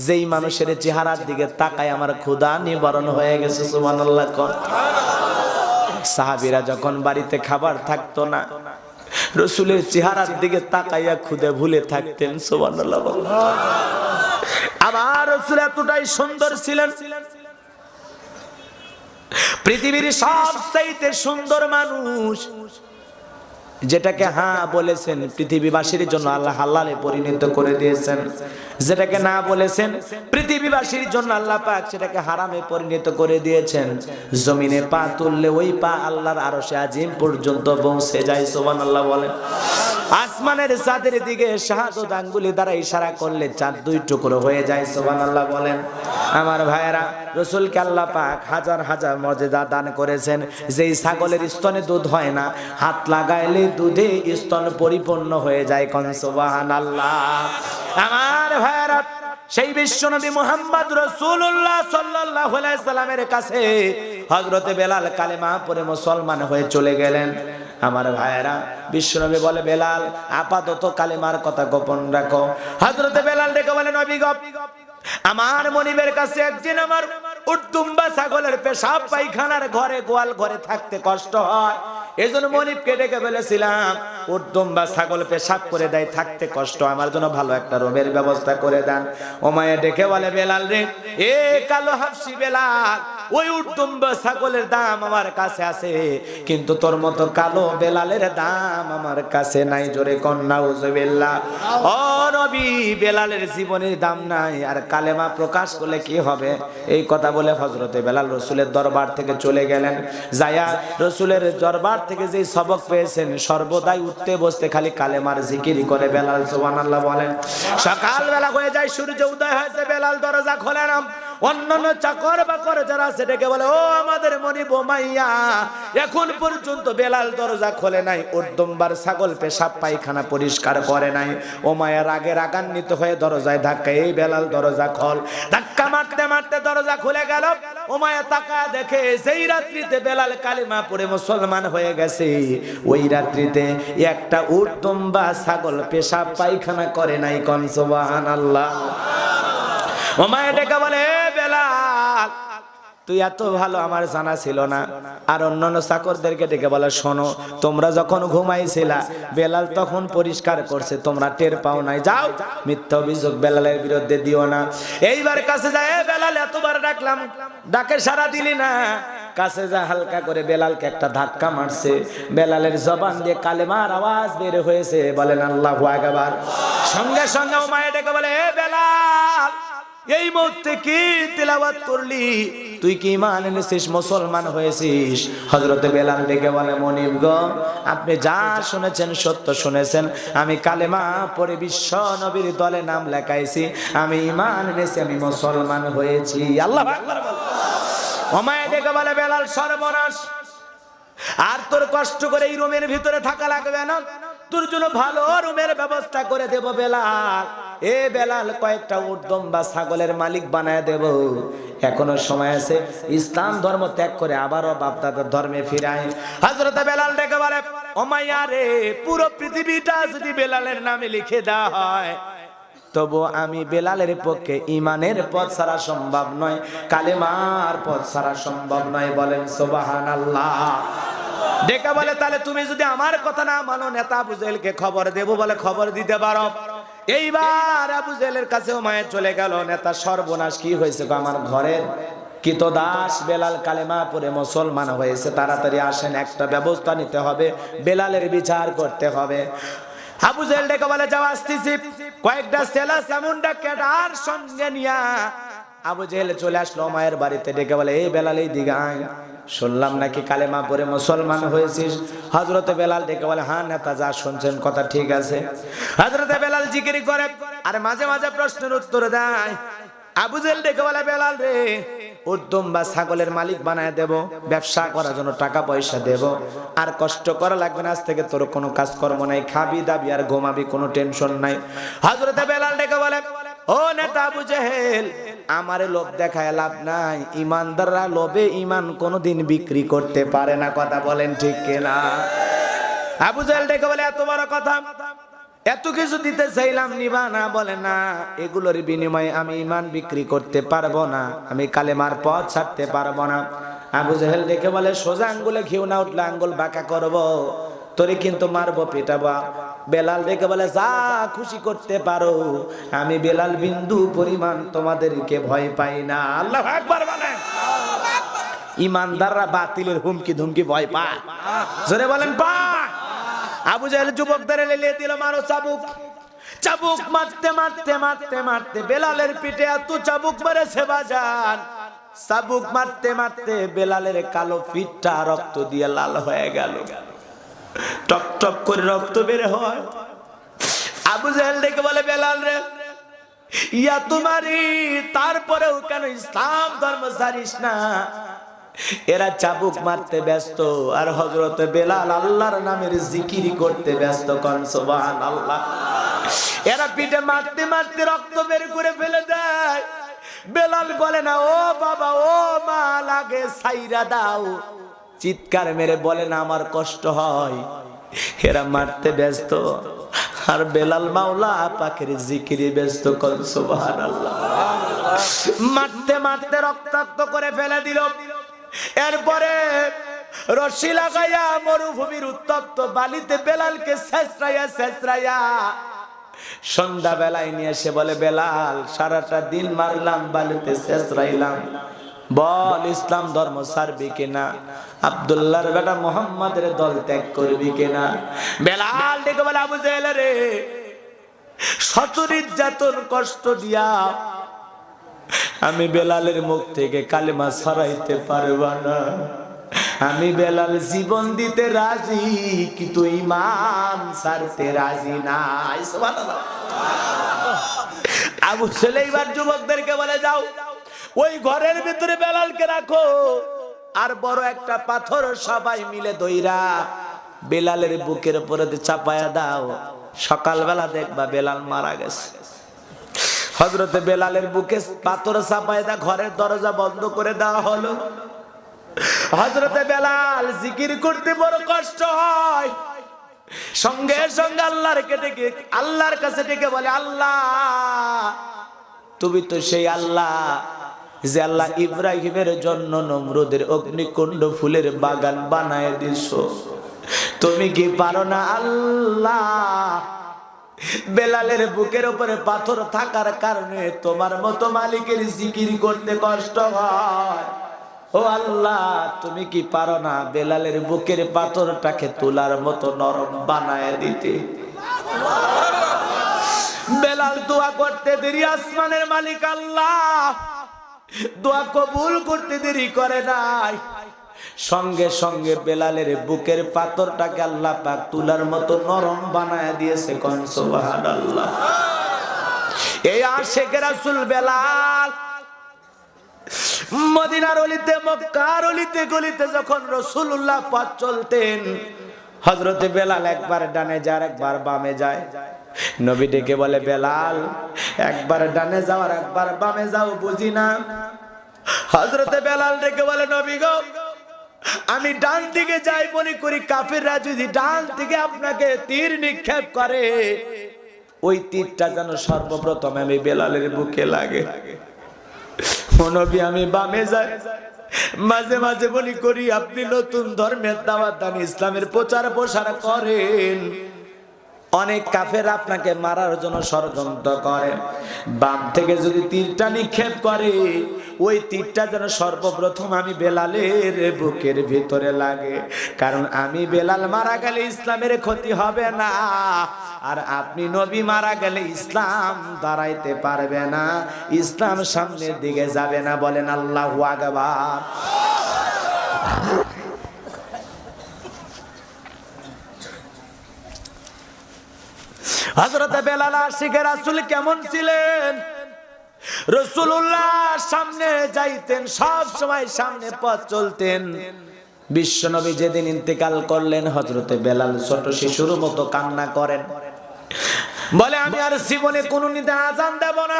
যেই মানুষের চেহারার দিকে তাকাই আমার ক্ষুধা নিবারণ হয়ে গেছে। সুবহানাল্লাহ। সাহাবীরা যখন বাড়িতে খাবার থাকতো না, রাসূলের চেহারার দিকে তাকাইয়া ক্ষুধা ভুলে থাকতেন। সুবহানাল্লাহ। আমার রাসূল এতটাই সুন্দর ছিলেন, পৃথিবীর সবচেয়ে সুন্দর মানুষ, যেটাকে হ্যাঁ বলেছেন পৃথিবীবাসীর জন্য আল্লাহ হালালে পরিণত করে দিয়েছেন, যেটাকে না বলেছেন পৃথিবীবাসীর জন্য আল্লাহ পাক সেটাকে হারামে পরিণত করে দিয়েছেন। জমিনে পা তুললে ওই পা আল্লাহর আরশে আজিম পর্যন্ত পৌঁছে যায়। সুবহানাল্লাহ বলেন। আসমানের চাঁদের দিকে শাহাদত আঙ্গুলি দ্বারা ইশারা করলে চাঁদ 2 টুকরো হয়ে যায়। সুবহানাল্লাহ বলেন। আমার ভাইয়েরা, রাসূলকে আল্লাহ পাক হাজার হাজার মর্যাদা দান করেছেন। যেই ছাগলের স্তনে দুধ হয় না, হাত লাগাইলে দুধে স্তন পরিপূর্ণ হয়ে যায়। কোন সুবহানাল্লাহ। আমার ভাইয়েরা, সেই বিশ্বনবী মুহাম্মদ রাসূলুল্লাহ সাল্লাল্লাহু আলাইহি সাল্লামের কাছে হযরতে বেলাল কালেমা পড়ে মুসলমান হয়ে চলে গেলেন। আমার ভাইয়েরা, বিশ্বনবী বলে, বেলাল, আপাতত কালেমার কথা গোপন রাখো। হযরতে বেলাল ডেকে বলে, নবী গো, আমার মনিবের কাছে একদিন আমার উটদুম্বা ছাগলের পেশাব পায়খানার ঘরে, গোয়াল ঘরে থাকতে কষ্ট হয়, এজন্য মনিবকে ডেকে বলেছিলাম, উটদুম্বা ছাগল পেশাব করে দেয়, থাকতে কষ্ট, আমার জন্য ভালো একটা রুমের ব্যবস্থা করে দেন। ও মায়ে ডেকে বলে, বেলাল রে, এ কালো হাবশি বেলাল, ওই উটদুম্বা ছাগলের দাম আমার কাছে আছে, কিন্তু তোর মতো কালো বেলালের দাম আমার কাছে নাই। জোরে কন্যা উজুবিল্লাহ। ও নবী, বেলালের জীবনের দাম নাই, আর কালেমা প্রকাশ করলে কি হবে? এই কথা বলে হযরতে বেলাল রাসূলের দরবার থেকে চলে গেলেন। যায়া রাসূলের দরবার থেকে যে সবক পেয়েছেন, সর্বদাই উঠতে বসতে খালি কালেমার জিকির করে বেলাল। সুবহানাল্লাহ বলেন। সকালবেলা হয়ে যায়, সূর্য উদয় হয়েছে, বেলাল দরজা খোলে না। অন্যান্য চাকর বাকর যারা আছে ডেকে বলে, ও আমাদের মনিব মাইয়া, এখন পর্যন্ত বেলাল দরজা খোলে নাই, উটদুম্বার ছাগল পেশাব পায়খানা পরিষ্কার করে নাই। ও মায়া রাগে রাগান্বিত হয়ে দরজায় ধাক্কা, এই বেলাল দরজা খোল। ধাক্কা মারতে মারতে দরজা খুলে গেল। ও মায়া তাকায় দেখে যেই রাত্রিতে বেলাল কালিমা পড়ে মুসলমান হয়ে গেছে, ওই রাত্রিতে একটা উটদুম্বা ছাগল পেশাব পায়খানা করে নাই। কোন সুবহানাল্লাহ। ও মায়া ডেকে বলে, বেলাল তুই এত ভালো আমার জানা ছিল না। আর অন্যান্য চাকরদেরকে ডেকে বলে, শোনো, তোমরা যখন ঘুমাইছিলা বেলাল তখন পরিষ্কার করছে, তোমরা টের পাও নাই। যাও, মিথ্যা অভিযোগ বেলালের বিরুদ্ধে দিও না। এইবার কাছে যায়, বেলাল এতবার ডাকলাম, ডাকে সারা দিলি না। কাছে যা হালকা করে বেলালকে একটা ধাক্কা মারছে, বেলালের জবান দিয়ে কালেমার আওয়াজ বের হয়েছে, বলেন আল্লাহু আকবার। সঙ্গে সঙ্গে ও মায়া ডেকে বলে, এ বেলাল, এই মুহূর্তে কি তেলাওয়াত করলি? তুই কি ঈমান এনেছিস, মুসলমান হয়েছিস? হযরতে বেলাল ডেকে বলে, মনিব গো, আপনি যা শুনেছেন সত্য শুনেছেন। আমি কালেমা পড়ে বিশ্ব নবীর দলে নাম লেখাইছি, আমি ঈমান এনেছি, আমি মুসলমান হয়েছি। আল্লাহু আকবার বল। ওমায় ডেকে বলে, বেলাল সর্বনাশ, আর তোর কষ্ট করে এই রুমের ভিতরে থাকা লাগবে না, তোর জন্য ভালো রুমের ব্যবস্থা করে দেব বেলাল। এ বেলাল, কয়েকটা উটদুম্বা ছাগলের মালিক বানায় দেব। এখনো সময় আছে, ইসলাম ধর্ম ত্যাগ করে আবারও বাপদাদার ধর্মে ফিরায়। হযরত বেলাল ডেকে বলে, ওমাইয়া রে, পুরো পৃথিবীটা যদি বেলালের নামে লিখে দেওয়া হয়, তবু আমি বেলালের পক্ষে ঈমানের পথ ছাড়া সম্ভব নয়, কালেমার পথ ছাড়া সম্ভব নয়। বলেন সুবহানাল্লাহ। ডেকে বলে, তাহলে তুমি যদি আমার কথা না মানো, নেতা আবু জেহেলকে খবর দেব। বলে, খবর দিতে পারো। এইবার আবু জেহেলের কাছে উমাইয়া চলে গেল। নেতা, সর্বনাশ, কি হয়েছে? আমার ঘরের কিতদাস বেলাল কালেমা পড়ে মুসলমান হয়েছে, তাড়াতাড়ি আসেন, একটা ব্যবস্থা নিতে হবে, বেলালের বিচার করতে হবে। আবু জেহেল ডেকে বলে, যাও, আসতেছি। কয়েকটা সেলা সামুন্ডা ক্যাডার সঙ্গে নিয়া আবু জেহেল চলে আসলো মায়ের বাড়িতে। ডেকে বলে, এই বেলাল, এই দিকে আয়, শুনলাম নাকি কালেমা পড়ে মুসলমান হয়েছিস। হযরতে বেলাল ডেকে বলে, হ্যাঁ নেতা, যা শুনছেন কথা ঠিক আছে। হযরতে বেলাল জিকির করে আর মাঝে মাঝে প্রশ্নের উত্তর দেয়। আবু জেহেল ডেকে বলে, বেলাল রে, উটদুম্বা ছাগলের মালিক বানায় দেব, ব্যবসা করার জন্য টাকা পয়সা দেব, আর কষ্ট করা লাগবে না, আজ থেকে তোর কোনো কাজকর্ম নাই, খাবি দাবি আর ঘুমাবি, কোনো টেনশন নাই। হযরতে বেলাল ডেকে বলে, ও নেতা আবু জেহেল, আমারে লোভ দেখায় লাভ নাই, ইমানদাররা লোভে ঈমান কোনোদিন বিক্রি করতে পারে না। কথা বলেন ঠিক কিনা? আবু জেহেল ডেকে বলে, এত বড় কথা, এত কিছু দিতে চাইলাম, নিবা না? বলে, না, এগুলোর বিনিময়ে আমি ঈমান বিক্রি করতে পারবো না, আমি কালেমার পথ ছাড়তে পারবো না। আবু জেহেল ডেকে বলে, সোজা আঙ্গুলে ঘিউ না উঠলে আঙ্গুল বাঁকা করবো, তোরে কিন্তু মারবো, পিটাবো। বেলাল ডেকে বলে, যা খুশি করতে পারো, আমি বেলাল বিন্দু পরিমাণ তোমাদেরকে ভয় পাই না। আল্লাহু আকবার বলেন। ইমানদাররা বাতিলের হুমকি ধুমকি ভয় পায়, জোরে বলেন পায়। আবু জেহেল যুবকদের লেলিয়ে দিল, মারো চাবুক। চাবুক মারতে মারতে মারতে মারতে বেলালের পিঠে এত চাবুক মেরেছে বাজান, চাবুক মারতে মারতে বেলালের কালো পিঠটা রক্ত দিয়ে লাল হয়ে গেল, টক টক করে রক্ত বের হয়। আবু জেহেল ডেকে বলে, বেলাল রে, ইয়া তোমারি, তারপরেও কেন ইসলাম ধর্ম ছাড়িস না? এরা চাবুক মারতে ব্যস্ত, আর হযরত বেলাল আল্লাহর নামের জিকির করতে ব্যস্ত। কোন সুবহানাল্লাহ। এরা পিঠে মারতে মারতে রক্ত বের করে ফেলে দেয়। বেলাল বলে না, ও বাবা, ও মা, লাগে ছাইরা দাও। চিৎকার মেরে বলে না, আমার কষ্ট হয়। এরা মারতে ব্যস্ত, আর বেলাল মাওলা পাকের জিকিরে ব্যস্ত। কোন সুবহানাল্লাহ। মারতে মারতে রক্তাক্ত করে ফেলে দিল। এরপরে রশি লাগাইয়া মরুভূমির উত্তপ্ত বালিতে বেলালকে ছেঁচড়াইয়া ছেঁচড়াইয়া সন্ধ্যা বেলায় নিয়ে এসে বলে, বেলাল, সারাটা দিন মারলাম, বালিতে ছেঁচড়াইলাম, বল ইসলাম ধর্ম ছাড়বি কিনা? আব্দুল্লাহর বেটা মুহাম্মাদের দল ত্যাগ করবি কিনা? বেলাল ডেকে বলে, আবু জেহেল রে, শত নির্যাতন কষ্ট দিয়া আমি বেলালের মুখ থেকে কালেমা ছড়াইতে পারবা না। আমি বেলাল জীবন দিতে রাজি, কিন্তু ঈমান ছাড়তে রাজি নাই। সুবহানাল্লাহ। আবু জেহেল এইবার যুবকদেরকে বলে, যাও ওই ঘরের ভিতরে বেলালকে রাখো, আর বড় একটা পাথর সবাই মিলে দইরা বেলালের বুকের উপরে চাপায়া দাও, সকালবেলা দেখবা বেলাল মারা গেছে। হযরতে বেলালের বুকে পাথর চাপায়া দা ঘরের দরজা বন্ধ করে দেওয়া হলো। হযরতে বেলাল জিকির করতে বড় কষ্ট হয়, সঙ্গে সঙ্গে আল্লাহর কাছে ডেকে বলে, আল্লাহ তুমি তো সেই আল্লাহ যে আল্লাহ ইব্রাহিমের জন্য নমরুদের অগ্নিকুণ্ড ফুলের বাগান বানায় দিছো, তুমি কি পারো না আল্লাহ? বেলালের বুকের উপরে পাথর থাকার কারণে তোমার মতো মালিকের জিকির করতে কষ্ট হয়। ও আল্লাহ, তুমি কি পারো না বেলালের বুকের পাথরটাকে তুলার মতো নরম বানায় দিতে? বেলাল দোয়া করতে দেরি আসমানের মালিক আল্লাহ দোয়া কবুল করতে দেরি করে নাই, সঙ্গে সঙ্গে বেলালের বুকের পাথরটাকে আল্লাহ পাক তুলার মতো নরম বানায় দিয়েছে। কোন সুবহানাল্লাহ। এই আশিকে রাসূল বেলাল মদিনার অলিতে মক্কার অলিতে গলিতে যখন রাসূলুল্লাহ পথ চলতেন, হযরতে বেলাল একবার ডানে যায় একবার বামে যায়। নবী ডেকে বলে, বেলাল একবার ডানে যাও আর একবার বামে যাও বুঝি না? হযরতে বেলাল ডেকে বলে, নবী গো, আমি ডান দিকে যাই মনে করি কাফিররা যদি ডান দিকে আপনাকে তীর নিক্ষেপ করে, ওই তীরটা যেন সর্বপ্রথম আমি বেলালের বুকে লাগে। ও নবী, আমি বামে যাই, মাঝে মাঝে মনে করি আপনি নতুন ধর্মের দাওয়াত দান, ইসলামের প্রচার প্রসার করেন, অনেক কাফের আপনাকে মারার জন্য ষড়যন্ত্র করে, বাম থেকে যদি তীরটা নিক্ষেপ করে, ওই তীরটা যেন সর্বপ্রথম আমি বেলালের বুকের ভিতরে লাগে, কারণ আমি বেলাল মারা গেলে ইসলামের ক্ষতি হবে না, আর আপনি নবী মারা গেলে ইসলাম দাঁড়াইতে পারবে না, ইসলাম সামনের দিকে যাবে না। বলেন আল্লাহু আকবার। হযরত বেলাল আশিকে রাসূল কেমন ছিলেন? রাসূলুল্লাহ সামনে যাইতেন, সব সময় সামনে পথ চলতেন। বিশ্বনবী যেদিন ইন্তেকাল করলেন, হযরতে বেলাল ছোট শিশুর মতো কান্না করেন, বলে, আমি আর জীবনে কোনদিন আযান দেব না,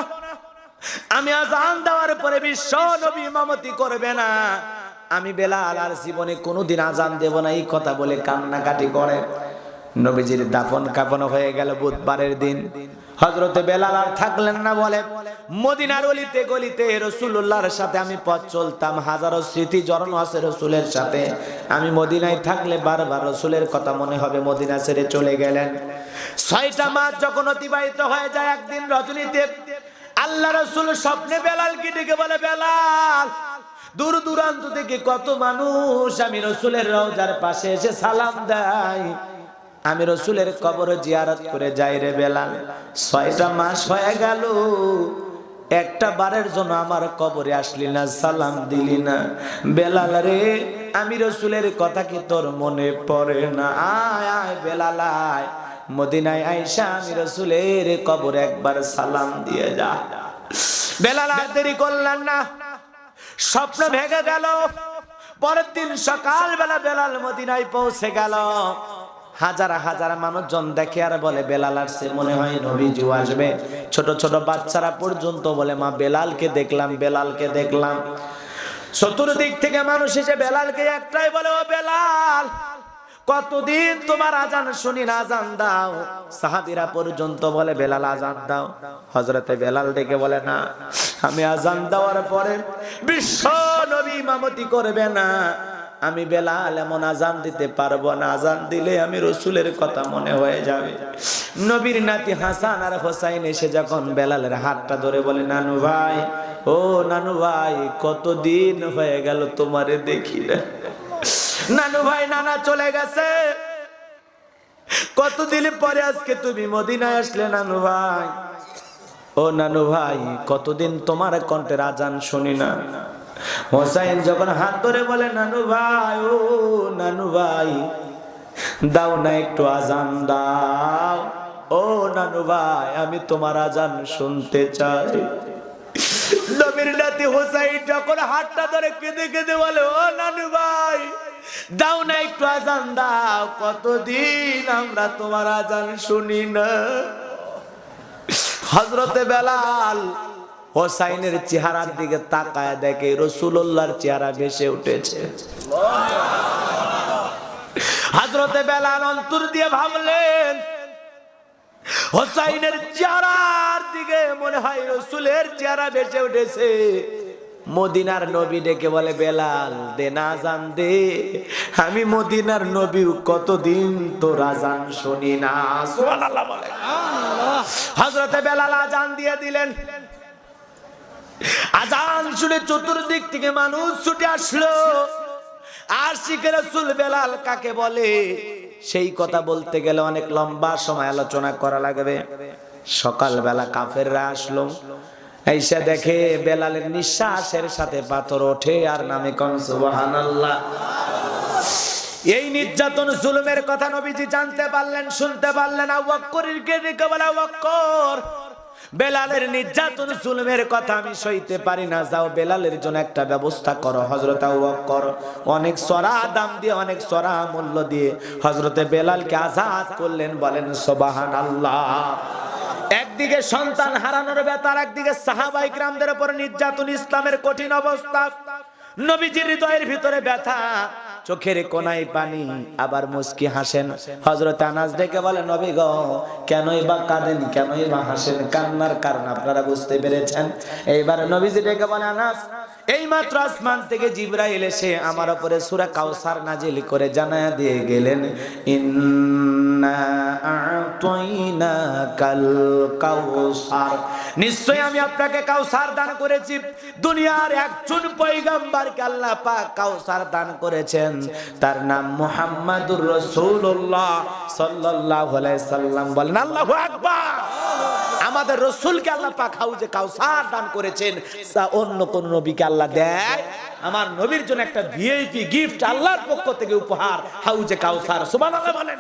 আমি আযান দেওয়ার পরে বিশ্বনবী ইমামতি করবে না, আমি বেলাল আর জীবনে কোনদিন আযান দেব না, এই কথা বলে কান্নাকাটি করে। নবীজির দাফন কাফন হয়ে গেল বুধবারের দিন। হযরতে বেলাল আর থাকলেন না, বলে, মদিনার অলিতে গলিতে রাসূলুল্লাহর সাথে আমি পথ চলতাম, হাজারো স্মৃতি জড়ানো আছে রাসূলের সাথে। আমি মদিনায় থাকলে বারবার রাসূলের কথা মনে হবে। মদিনা ছেড়ে চলে গেলেন। 6টা মাস যখন অতিবাহিত হয়ে যায়, একদিন রজনীতে আল্লাহ রাসূল স্বপ্নে বেলালকে ডেকে বলে, বেলাল, দূর দূরান্ত থেকে কত মানুষ আমি রাসূলের রওজার পাশে এসে সালাম দেয়, আমি রাসূলের কবরে জিয়ারত করে যাই রে বেলাল, 6টা মাস হয়ে গেল, একটা বারের জন্য আমার কবরে আসলি না, সালাম দিলি না। বেলাল রে, আমি রাসূলের কথা কি তোর মনে পড়ে না? আয় আয় বেলাল আয়, মদিনায় আইসা আমি রাসূলের কবরে একবার সালাম দিয়ে যা। বেলাল আর দেরি করলেন না, স্বপ্ন ভেঙে গেল। পরের দিন সকালবেলা বেলাল মদিনায় পৌঁছে গেল। হাজার হাজার মানুষজন দেখে আর বলে, বেলাল আসছে, মনে হয় নবীজি আসবে। ছোট ছোট বাচ্চারা পর্যন্ত বলে, মা বেলালকে দেখলাম, বেলালকে দেখলাম। চতুর্দিক থেকে মানুষ এসে বেলালকে একটাই বলে, ও বেলাল, কতদিন তোমার আজান শুনি না, আজান দাও। সাহাবীরা পর্যন্ত বলে, বেলাল আজান দাও। হযরতে বেলাল ডেকে বলে, না, আমি আজান দেওয়ার পরে বিশ্ব নবী ইমামতি করবে না, আমি বেলাল এমন আজান দিতে পারবো না, আজান দিলে আমি রাসূলের কথা মনে হয়ে যাবে। নবীর নাতি হাসান আর হোসাইন এসে যখন বেলালের হাতটা ধরে বলে, নানু ভাই, ও নানু ভাই কতদিন হয়ে গেল তোমারে দেখি না। নানু ভাই নানা চলে গেছে, কতদিন পরে আজকে তুমি মদিনায় আসলে নানু ভাই। ও নানু ভাই কতদিন তোমার কণ্ঠের আজান শুনি না। হোসাইন যখন হাত ধরে বলে নানু ভাই, ও নানু ভাই দাও না একটু আজান দাও, ও নানু ভাই আমি তোমার আজান শুনতে চাই। নবীর নাতি হোসাইন যখন হাতটা ধরে কেঁদে কেঁদে বলে, ও নানু ভাই দাও না একটু আজান দাও, কতদিন আমরা তোমার আজান শুনি না। হযরতে বেলাল হোসাইনের চেহারার দিকে তাকায় দেখে রাসূলুল্লাহর চেহারা ভেসে উঠেছে। হযরতে বেলাল অন্তর দিয়ে ভাবলেন, হোসাইনের চেহারার দিকে মনে হয় রাসূলের চেহারা ভেসে উঠেছে। মদিনার নবী ডেকে বলে, বেলাল দে না আজান দে, আমি মদিনার নবী কতদিন তোর আজান শুনি না। সুবহানাল্লাহ বলে। হযরতে বেলাল আজান দিয়ে দিলেন। আজান শুনে চতুর্দিক থেকে মানুষ ছুটে আসলো। আশিকে রাসূল বেলাল কাকে বলে সেই কথা বলতে গেলে অনেক লম্বা সময় আলোচনা করা লাগবে। সকালবেলা কাফেররা আসলো, এসে দেখে বেলালের নিঃশ্বাসের সাথে পাথর ওঠে আর নামে কোন সুবহানাল্লাহ। এই নির্যাতন জুলুমের কথা নবীজি জানতে পারলেন, শুনতে পারলেন। আবু বকরকে ডেকে বলে, আবু বকর বেলালের নির্যাতন জুলুমের কথা আমি সইতে পারি না, যাও বেলালের জন্য একটা ব্যবস্থা করো। হযরত আবু বকর অনেক সরা দাম দিয়ে, অনেক সরা মূল্য দিয়ে হযরতে বেলালকে আজাদ করলেন। বলেন সুবহানাল্লাহ। একদিকে সন্তান হারানোর ব্যথা, একদিকে সাহাবায়ে কিরামদের উপর নির্যাতন, ইসলামের কঠিন অবস্থা, নবীজির হৃদয়ের ভিতরে ব্যথা, চোখের কোনায় পানি, আবার মুস্কি হাসেন। হযরত আনাস ডেকে বলে, নবী গো কেনই বা কাঁদেন, কেনই বা হাসেন? কান্নার কারণ আপনারা বুঝতে পেরেছেন? এইবার নবীজি ডেকে বলে, আনাস এইমাত্র আসমান থেকে জিবরাইল এসে আমার উপরে সূরা কাউসার নাজিল করে জানায়া দিয়ে গেলেন, ইন্না আ'তাইনাকাল কাউসার, নিশ্চয় আমি আপনাকে কাউসার দান করেছি। দুনিয়ার একজন পয়গম্বরকে আল্লাহ পাক কাউসার দান করেছেন, তার নাম মুহাম্মাদুর রাসূলুল্লাহ সাল্লাল্লাহু আলাইহি সাল্লাম। বলেন আল্লাহু আকবার। আমাদের রাসূলকে আল্লাহ পাক হাউজে কাউসার দান করেছেন, তা অন্য কোন নবীকে আল্লাহ দেয়? আমার নবীর জন্য একটা ভিআইপি গিফট আল্লাহর পক্ষ থেকে উপহার, হাউজে কাউসার। সুবহানাল্লাহ বলেন।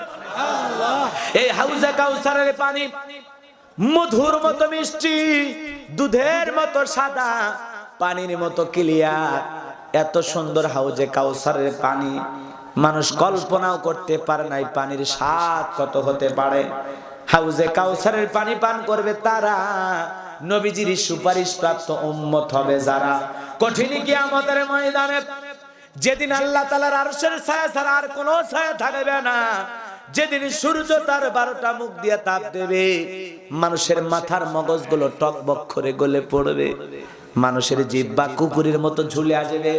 এই হাউজে কাউসারের পানি মধুর মতো মিষ্টি, দুধের মতো সাদা, পানির মতো ক্লিয়ার। এত সুন্দর হাউজে কাউসারের পানি মানুষ কল্পনাও করতে পারে না, এই পানির স্বাদ কত হতে পারে। হাউজে কাউসারের পানি পান করবে তারা, নবীজির সুপারিশ প্রাপ্ত উম্মত হবে যারা। কঠিন কিয়ামতের ময়দানে যেদিন আল্লাহ তাআলার আরশের ছায়া ছাড়া আর কোনো ছায়া থাকবে না, যেদিন সূর্য তার 12টা মুখ দিয়ে তাপ দেবে, মানুষের মাথার মগজগুলো টকবক করে গলে পড়বে, মানুষের জিহ্বা কুকুরের মতো ঝুলে আসবে,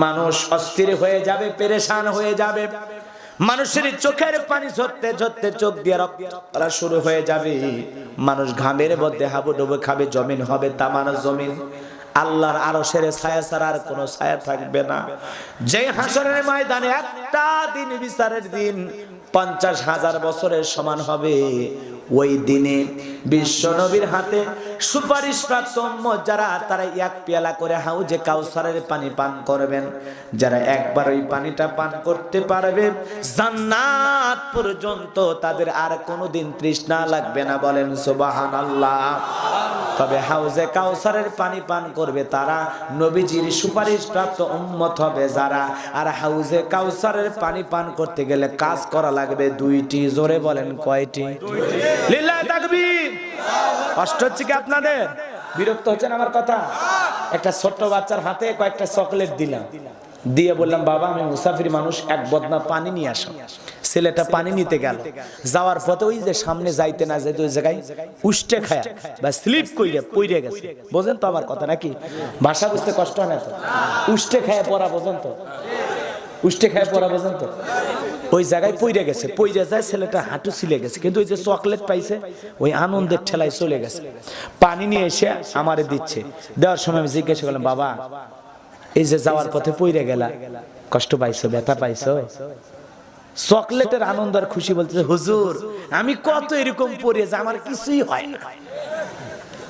মানুষ অস্থির হয়ে যাবে, পেরেশান হয়ে যাবে, মানুষের চোখের পানি ঝরতে ঝরতে চোখ দিয়ে রক্ত শুরু হয়ে যাবে, মানুষ ঘামের মধ্যে হাবুডুবু খাবে, জমিন হবে তামানো জমিন। আল্লাহর আরশের ছায়া ছাড়া আর কোনো ছায়া থাকবে না। যে হাসরের ময়দানে একটা দিন, বিচারের দিন 50,000 বছরের সমান হবে, ওই দিনে বিশ্ব নবীর হাতে সুপারিশ প্রাপ্ত উম্মত যারা, তারা এক পেয়ালা করে হাউজে কাউসারের পানি পান করবেন। যারা একবার ওই পানিটা পান করতে পারবে, জান্নাত পর্যন্ত তাদের আর কোনোদিন তৃষ্ণা লাগবে না। বলেন সুবহানাল্লাহ। তবে হাউজে কাউসারের পানি পান করবে তারা, নবীজির সুপারিশ প্রাপ্ত উম্মত হবে যারা। আর হাউজে কাউসারের পানি পান করতে গেলে কাজ করা লাগবে 2টি। জোরে বলেন কয়টি? লিল্লাহি তাকবীর। কষ্ট হচ্ছে কি আপনাদের? বিরক্ত হচ্ছেন আমার কথা? একটা ছোট্ট বাচ্চার হাতে কয়েকটা চকলেট দিলাম, দিয়ে বললাম, বাবা আমি মুসাফির মানুষ, এক বদনা পানি নিয়ে আসো। ছেলেটা পানি নিতে গেল, যাওয়ার পথে ওই যে সামনে যাইতে না যাইতে ওই জায়গায় উষ্টে খায়া বা স্লিপ কইরে পইরে গেছে। বোঝেন তো আমার কথা নাকি? ভাষা বুঝতে কষ্ট হয় না তো? উষ্টে খায়া পড়া বোঝেন তো? উষ্টে খায়া পড়া বোঝেন তো? ওই জায়গায় পইরা গেছে, পইরা যায় ছেলেটা হাঁটু ছিলে গেছে, কিন্তু ওই যে চকলেট পাইছে ওই আনন্দের ঠেলায় চলে গেছে। পানি নিয়ে এসে আমারে দিচ্ছে, দেওয়ার সময় আমি জিজ্ঞাসা করলাম, বাবা এই যে যাওয়ার পথে পইরা গেলা, কষ্ট পাইছো, ব্যথা পাইছো? চকলেটের আনন্দ আর খুশি বলতেছে, হুজুর আমি কত এরকম পড়ে যে আমার কিছুই হয় না,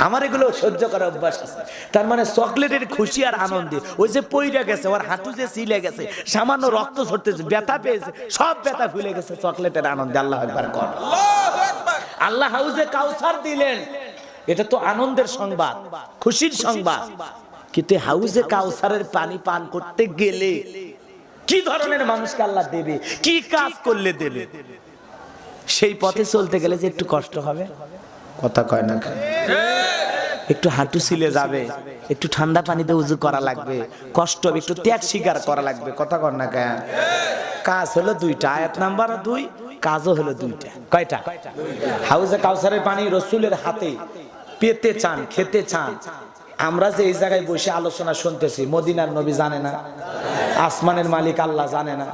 আমার এগুলো সহ্য করার অভ্যাস আছে। তার মানে চকলেটের খুশি আর আনন্দে ওই যে পইরা গেছে, ওর হাঁটু যে ছিলে গেছে, সামান্য রক্ত ঝরতেছে, ব্যথা পেয়েছে, সব ব্যথা ভুলে গেছে চকলেটের আনন্দে। আল্লাহু আকবার কর। আল্লাহ হাউজে কাউসার দিলেন, এটা তো আনন্দের সংবাদ, খুশির সংবাদ। কিন্তু হাউজে কাউসারের পানি পান করতে গেলে কি ধরনের মানুষকে আল্লাহ দেবে, কি কাজ করলে দেবে, সেই পথে চলতে গেলে যে একটু কষ্ট হবে, কথা কয় না, একটু হাঁটু ছিলে যাবে, একটু ঠান্ডা পানিতে উজু করা লাগবে, কষ্ট হবে, একটু ত্যাগ স্বীকার করা লাগবে, কথা কর না কেন? কাজ হলো দুইটা, আয়াত নাম্বার 2, কাজও হলো দুইটা। কয়টা? হাউজে কাউসারের পানি রাসূলের হাতে পেতে চান, খেতে চান। আমরা যে এই জায়গায় বসে আলোচনা শুনতেছি, মদিনার নবী জানে না, আসমানের মালিক আল্লাহ জানে না?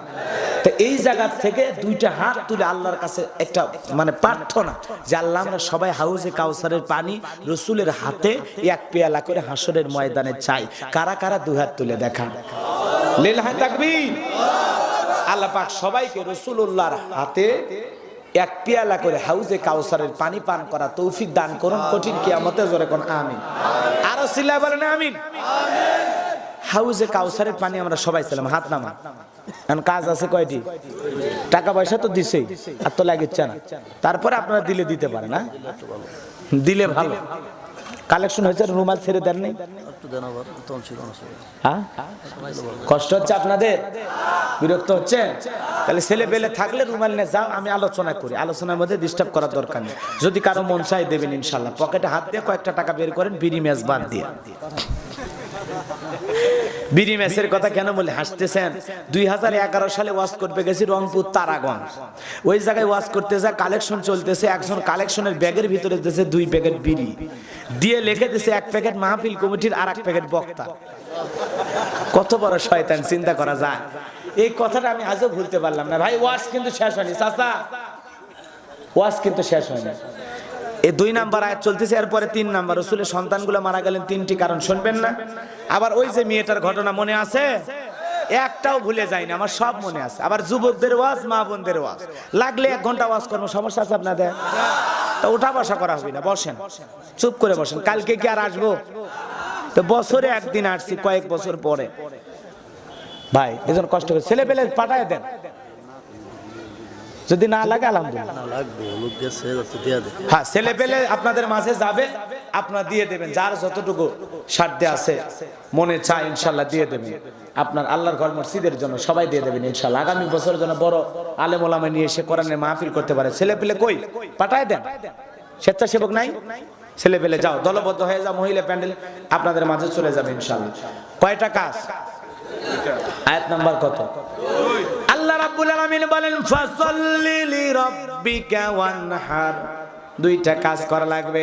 তো এই জায়গা থেকে দুইটা হাত তুলে আল্লাহর কাছে একটা মানে প্রার্থনা যে আল্লাহ আমরা সবাই হাউজে কাউসারের পানি রাসূলের হাতে এক পেয়ালা করে হাসরের ময়দানে চাই। কারা কারা দুই হাত তুলে দেখান, লিল্লাহি তাকবীর। আল্লাহ পাক সবাইকে রাসূলুল্লাহর হাতে এক পেয়ালা করে হাউজে কাউসারের পানি পান করা তৌফিক দান করুন কঠিন কিয়ামতে। জোরে কোন আমিন। আর সিল্লা বলেন আমিন। হাউজে কাউসারের পানি আমরা সবাই ছিলাম, হাত নামা। এখন কাজ আছে কয়টি? টাকা পয়সা তো দিছেই, আর তো লাগিচ্ছে না। তারপরে আপনারা দিলে দিতে পারেন, না দিলে ভালো। কালেকশন হয়েছে, রুমাল ছেড়ে দেন নাই? কষ্ট হচ্ছে আপনাদের, বিরক্ত হচ্ছেন? তাহলে ছেলে পেলে থাকলে রুমাল নিয়ে যাও, আমি আলোচনা করি, আলোচনার মধ্যে ডিস্টার্ব করার দরকার নেই। যদি কারো মন চাই দেবেন ইনশাল্লাহ। পকেটে হাত দিয়ে কয়েকটা টাকা বের করেন, বিড়ি ম্যাচ বাদ দিয়ে। বিড়ি ম্যাচের কথা কেন বলে হাসতেছেন? 2011 সালে ওয়াজ করতে গেছি রংপুর তারাগঞ্জ। ওই জায়গায় ওয়াজ করতে যা কালেকশন চলতেছে, একজন কালেকশনের ব্যাগের ভিতরে দিয়েছে 2 প্যাকেট বিড়ি, দিয়ে লিখে দিয়েছে 1 প্যাকেট মাহফিল কমিটির আর 1 প্যাকেট বক্তা। কত বড় শয়তান, চিন্তা করা যায়? এই কথাটা আমি আজও ভুলতে পারলাম না। ভাই ওয়াজ কিন্তু শেষ হয়নি, চাচা ওয়াজ কিন্তু শেষ হয়নি। এই 2 নাম্বার আয়াত চলতেছে, এরপরে 3 নাম্বার। রাসূলের সন্তানগুলো মারা গেলেন 3টি কারণ, শুনবেন না? আবার ওই যে মেয়েটার ঘটনা মনে আছে? একটাও ভুলে যায়নি, আমার সব মনে আছে। আবার যুবকদের ওয়াজ, মা বোনদের ওয়াজ, লাগলে 1 ঘন্টা ওয়াজ করবো, সমস্যা আছে আপনাদের? তো উঠা বসা করা হবে না, বসেন, চুপ করে বসেন। কালকে কি আর আসবো? তো বছরে একদিন আসছি, কয়েক বছর পরে। ভাই এজন কষ্ট করে ছেলে পেলে পাঠায় দেন, যদি না লাগে আলহামদুলিল্লাহ। হ্যাঁ, ছেলে পেলে আপনাদের মাঝে যাবে, আপনারা দিয়ে দেবেন, যার যতটুকু সাধ্যে আছে মনে চায় ইনশাল্লাহ দিয়ে দেবেন। আপনার আল্লাহর ঘর মসজিদের জন্য সবাই দিয়ে দেবেন ইনশাল্লাহ। আগামী বছরের জন্য বড় আলেম ওলামা নিয়ে এসে কোরআনের মাহফিল করতে পারে। ছেলে পেলে কই? পাঠায় দেন। স্বেচ্ছাসেবক নাই? ছেলে পেলে যাও, দলবদ্ধ হয়ে যাও, মহিলা প্যান্ডেল আপনাদের মাঝে চলে যাবে ইনশাল্লাহ। কয়টা কাজ? আয়াত নাম্বার কত? আল্লাহ রাব্বুল আলামিন বলেন ফাসাল্লি লিরাব্বিকা ওয়ানহার। 2টা কাজ করা লাগবে।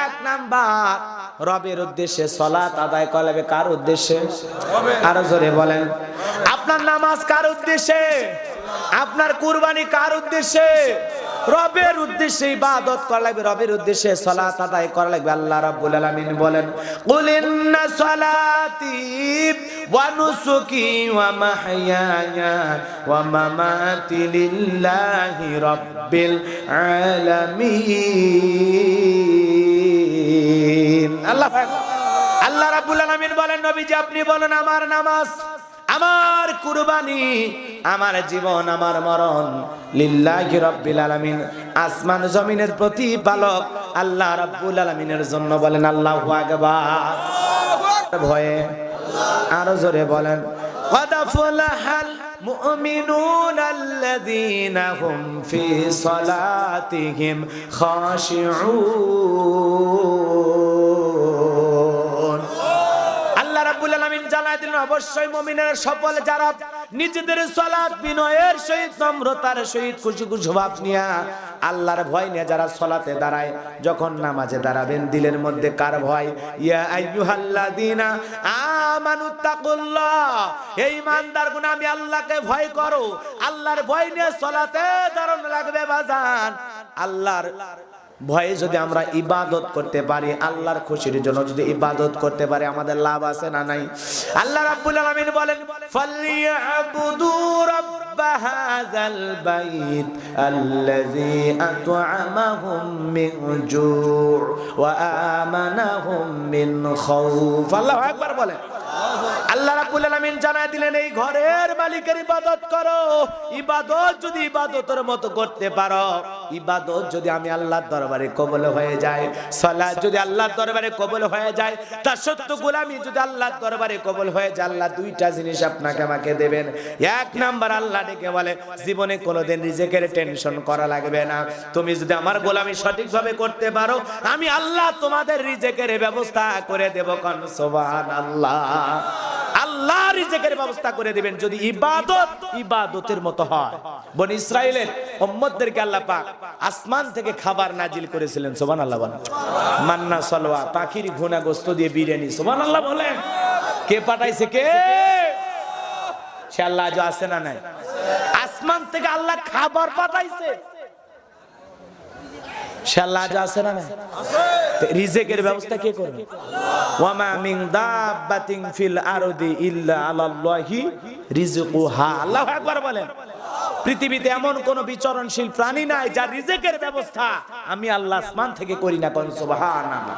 1 নাম্বার, রবের উদ্দেশ্যে সালাত আদায় করা লাগবে। কার উদ্দেশ্যে? আরো জোরে বলেন। আপনার নামাজ কার উদ্দেশ্যে? আপনার কুরবানি কার উদ্দেশ্যে? রবের উদ্দেশ্যে ইবাদত করা লাগবে, রবের উদ্দেশ্যে সালাত আদায় করা লাগবে। আল্লাহ রাব্বুল আলামিন বলেন কুল ইন্না সালাতি ওয়া নুসুকি ওয়া মাহইয়ায়া ওয়া মামাতি লিল্লাহি রাব্বিল আলামিন। আল্লাহ রাব্বুল আলামিন বলেন নবীজি আপনি বলেন আমার নামাজ, আমার কুরবানি, আমার জীবন, আমার মরণ লিল্লাহি রাব্বিল আলামিন, আসমান জমিনের প্রতিপালক আল্লাহ রাব্বুল আলামিনের জন্য। বলেন আল্লাহু আকবার। ভয়ে আরো জোরে বলেন ক্বাদ আফলাহাল মুমিনুন আল্লাযীনা হুম ফি সালাতিহিম খাশিউন। আল্লাহ রাব্বুল আলামিন জানায় দিলেন অবশ্যই মুমিনেরা সফল যারা নিজেদের সালাত বিনয়ের সহিত, নম্রতার সহিত, খুশি খুশি ভাব নিয়া আল্লাহর ভয় নিয়ে যারা সালাতে দাঁড়ায়, যখন নামাজে দাঁড়াবেন দিলের মধ্যে কার ভয়? ইয়া আইয়ুহাল্লাযীনা আমানুত্তাকুল্লাহ, এই ইমানদারগণ আমি আল্লাহকে ভয় করো। আল্লাহর ভয় নিয়ে সালাতে দাঁড়ানো লাগবে বাজান। আল্লাহর ভয়ে যদি আমরা ইবাদত করতে পারি, আল্লাহর খুশির জন্য যদি ইবাদত করতে পারি, আমাদের লাভ আছে না নাই? আল্লাহ রাব্বুল আলামিন বলেন ফালইয়াবুদু রাব্ব হাযাল বাইত আল্লাযী আত'আমাহুম মিন জু' ওয়া আমানাহুম মিন খাউফ। আল্লাহু আকবার বলেন। আল্লাহ রাব্বুল আলামিন জানায় দিলেন এই ঘরের মালিকের ইবাদত করো। ইবাদত যদি ইবাদতের মতো করতে পারো, ইবাদত যদি আমি আল্লাহর দরবারে কবুল হয়ে যায়, সালাত যদি আল্লাহর দরবারে কবুল হয়ে যায়, দাসত্ব গোলামি যদি আল্লাহর দরবারে কবুল হয়ে যায়, আল্লাহ দুইটা জিনিস আপনাকে আমাকে দেবেন। এক নাম্বার আল্লাহ ডেকে বলে জীবনে কোনোদিন রিজিকের টেনশন করা লাগবে না। তুমি যদি আমার গোলামি সঠিকভাবে করতে পারো, আমি আল্লাহ তোমাদের রিজিকের ব্যবস্থা করে দেব। কোন সুবহানাল্লাহ। আল্লাহ রিজিকের ব্যবস্থা করে দিবেন যদি ইবাদত ইবাদতের মতো হয়। বনি ইসরাইলের উম্মতদেরকে আল্লাহ পাক আসমান থেকে খাবার নাজিল করেছিলেন। সুবহানাল্লাহ বলেন। মান্না সালওয়া, পাখির ভুনা গোশত দিয়ে বিরিয়ানি। সুবহানাল্লাহ বলেন। কে পাঠাইছে? কে? সে আল্লাহ আজ আছে না নাই? আসমান থেকে আল্লাহ খাবার পাঠাইছে। সে আল্লাহ আজ আছে না নাই? রিজিকের ব্যবস্থা কে করবে? ওয়া মা মিন দাব্বাতিন ফিল আরদি ইল্লা আলাল্লাহি রিজকুহা। আল্লাহু আকবার বলেন। পৃথিবীতে এমন কোন বিচরণশীল প্রাণী নাই যার রিজিকের ব্যবস্থা আমি আল্লাহ আসমান থেকে করি না। কোন সুবহানাল্লাহ।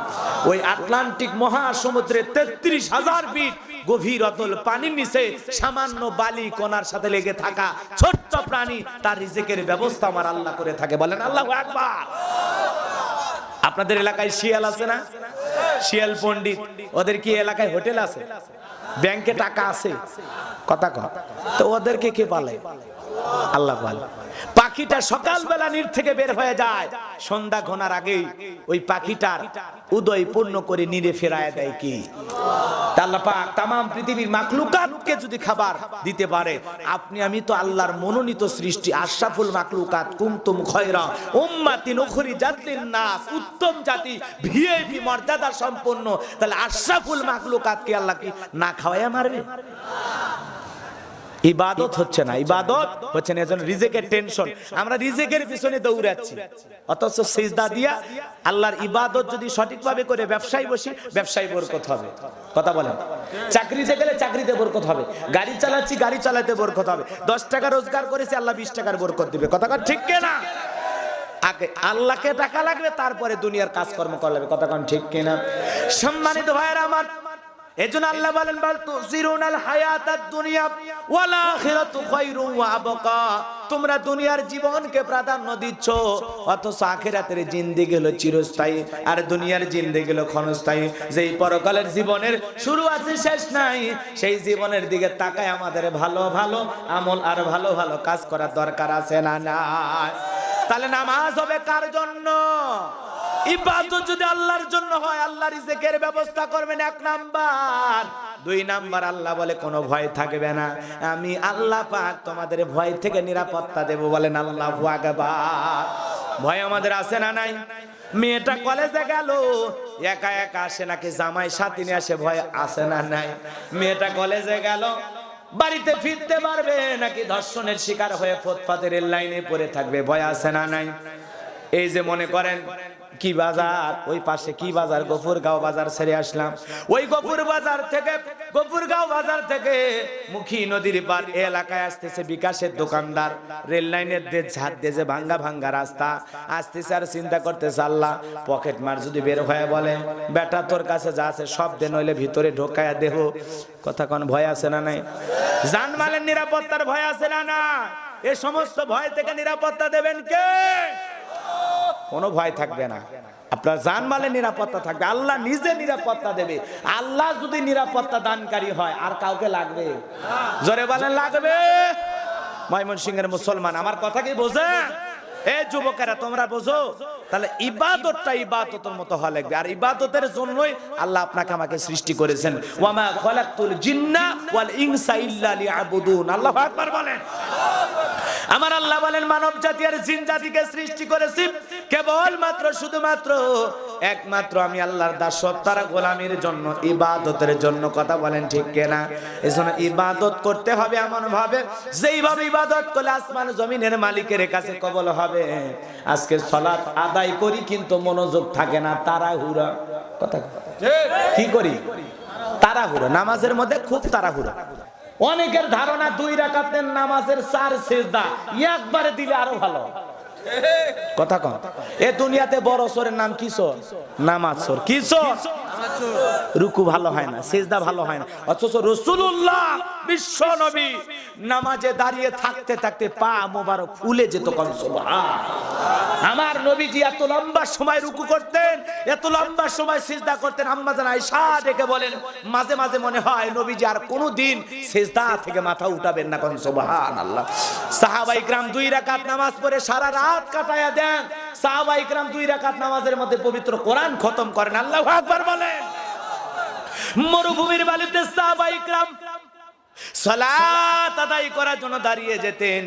ওই আটলান্টিক মহাসমুদ্রে ৩৩,০০০ ফিট গভীর অতল পানির নিচে সামান্য বালি কোনার সাথে লেগে থাকা ছোট্ট প্রাণী, তার রিজিকের ব্যবস্থা আমার আল্লাহ করে থাকে। বলেন আল্লাহু আকবার। আপনাদের এলাকায় শিয়াল আছে না? শিয়াল পণ্ডিত, ওদের কি এলাকায় হোটেল আছে? ব্যাংকে টাকা আছে? কথা কয় তো ওদেরকে কে পালে? আল্লাহ পালে। পাখিটা সকালবেলা নির থেকে বের হয়ে যায়, সন্ধ্যা ঘনার আগেই ওই পাখিটার উদয় পূর্ণ করে নিরে ফেরায় দেয় কি? আল্লাহ পাক तमाम পৃথিবীর মাখলুকাতকে যদি খাবার দিতে পারে, আপনি আমি তো আল্লাহর মনোনীত সৃষ্টি, আশরাফুল মাখলুকাত, কুনতুম খয়রা উম্মাতিন উখরিজাত লিন-নাস, উত্তম জাতি, ভিআইপি মর্যাদা সম্পন্ন। তাহলে আশরাফুল মাখলুকাতকে আল্লাহ কি না খাওয়ায়া মারবে? ইবাদত হচ্ছে না, ইবাদত হচ্ছে না। এজন্য রিজিকের টেনশন, আমরা রিজিকের পিছনে দৌড়াচ্ছি, অথচ সিজদা দিয়া আল্লাহর ইবাদত যদি সঠিকভাবে করে ব্যবসায় বসি, ব্যবসায় বরকত হবে। কথা বলেন। চাকরিতে গেলে চাকরিতে বরকত হবে, গাড়ি চালাচ্ছি গাড়ি চালাতে বরকত হবে, 10 টাকা রোজগার করেছি আল্লাহ 20 টাকার বরকত দিবে। কথা কন ঠিক কিনা? আগে আল্লাহকে টাকা লাগবে, তারপরে দুনিয়ার কাজকর্ম করবে। কথা কন ঠিক কিনা? সম্মানিত ভাইরা আমার, এজন্য আল্লাহ বলেন বাল তুসিরুনাল হায়াতাদ দুনিয়া ওয়াল আখিরাতু খায়রু ওয়া আবকা। তোমরা দুনিয়ার জীবনকে প্রাধান্য দিচ্ছ, অথচ আখিরাতের জিন্দেগি হলো চিরস্থায়ী, আর দুনিয়ার জিন্দেগি হলো ক্ষণস্থায়ী। যেই পরকালের জীবনের শুরু আছে শেষ নাই, সেই জীবনের দিকে তাকায় আমাদের ভালো ভালো আমল আর ভালো ভালো কাজ করার দরকার আছে না নাই? তাহলে নামাজ হবে কার জন্য? ইবাদত যদি আল্লাহর জন্য হয়, আল্লাহ রিজিকের ব্যবস্থা করবেন, 1 নাম্বার। 2 নাম্বার আল্লাহ বলে কোনো ভয় থাকবে না, আমি আল্লাহ পাক তোমাদের ভয় থেকে নিরাপত্তা দেব। বলেন আল্লাহু আকবার। ভয় আমাদের আছে না নাই? মেয়েটা কলেজে গেল, একা একা আসে নাকি জামাই সাথী নিয়ে আসে? ভয় আছে না নাই? মেয়েটা কলেজে গেল, বাড়িতে ফিরতে পারবে নাকি ধর্ষণের শিকার হয়ে ফুটপাতের লাইনে পড়ে থাকবে? ভয় আছে না নাই? এই যে মনে করেন কি বাজার, ওই পাশে কি বাজার, গফুরগাঁও বাজার ছেড়ে আসলাম। ওই গফুরগাঁও বাজার থেকে মুখী নদীর পার এলাকায় আসতেছে বিকাশের দোকানদার, রেল লাইনের ঝাড় দিয়ে যে ভাঙ্গা ভাঙ্গা রাস্তা আসতেছে, আর চিন্তা করতেছে আল্লাহ পকেট মার যদি বের হয়ে বলে বেটা তোর কাছে যা আছে সব দে, নইলে ভিতরে ঢোকায়া দেহ। কথা কোন ভয় আছে না নাই? জানমালের নিরাপত্তার ভয় আছে না না? এই সমস্ত ভয় থেকে নিরাপত্তা দেবেন কে? কোনো ভয় থাকবে না, আপনার জানমালের নিরাপত্তা থাকবে, আল্লাহ নিজে নিরাপত্তা দেবে। আল্লাহ যদি নিরাপত্তা দানকারী হয়, আর কাউকে লাগবে? জোরে বলেন লাগবে। ময়মনসিংহের মুসলমান আমার কথা কি বোঝেন? এই যুবকেরা তোমরা বোঝো, তাহলে ইবাদতটা ইবাদতের মতো হওয়া লাগবে, আর ইবাদতের জন্যই আল্লাহ আপনাকে আমাকে সৃষ্টি করেছেন। ওয়া মা খালাকতুল জিন্না ওয়াল ইনসা ইল্লা লিয়াবুদুন। আল্লাহু আকবার বলেন। আমার আল্লাহ বলেন মানব জাতি আর জিন জাতিকে সৃষ্টি করেছি কেবল মাত্র শুধুমাত্র একমাত্র আমি আল্লাহর দাসত্ব গোলামির জন্য, ইবাদতের জন্য। কথা বলেন ঠিক কিনা? এজন্য ইবাদত করতে হবে এমন ভাবে যেইভাবে ইবাদত করলে আসমান জমিনের মালিকের কাছে কবুল হবে। আজকে সালাত আদায় করি কিন্তু মনোযোগ থাকে না, তাড়াহুড়া। কথা কি করি? তাড়াহুড়া। নামাজের মধ্যে খুব তাড়াহুড়া। অনেকের ধারণা 2 রাকাতের নামাজের 4 সিজদা একবারে দিলে আরো ভালো। কথা কম। এ দুনিয়াতে বড় সরের নাম কি সর? নামাজ সর। কি সর? রুকু ভালো হয় না, সিজদা ভালো হয় না, অথচ রাসূলুল্লাহ বিশ্ব নবী নামাজে দাঁড়িয়ে থাকতে থাকতে পা মোবারক ফুলে যেত। কোন সুবহান। আমার নবীজি এত লম্বা সময় রুকু করতেন, এত লম্বা সময় সিজদা করতেন। আম্মা জান আয়েশা ডেকে বলেন মাঝে মাঝে মনে হয় নবীজি আর কোনোদিন সিজদা থেকে মাথা উঠাবেন না। কোন সুবহানাল্লাহ। সাহাবায়ে کرام 2 রাকাত নামাজ পড়ে সারা রাত কাটায়া দেন। সাহাবায়ে کرام 2 রাকাত নামাজের মধ্যে পবিত্র কোরআন খতম করেন। আল্লাহু আকবার বলেন। মরুভূমির বালিতে সাহাবায়ে کرام সালাত আদায় করার জন্য দাঁড়িয়ে যেতেন।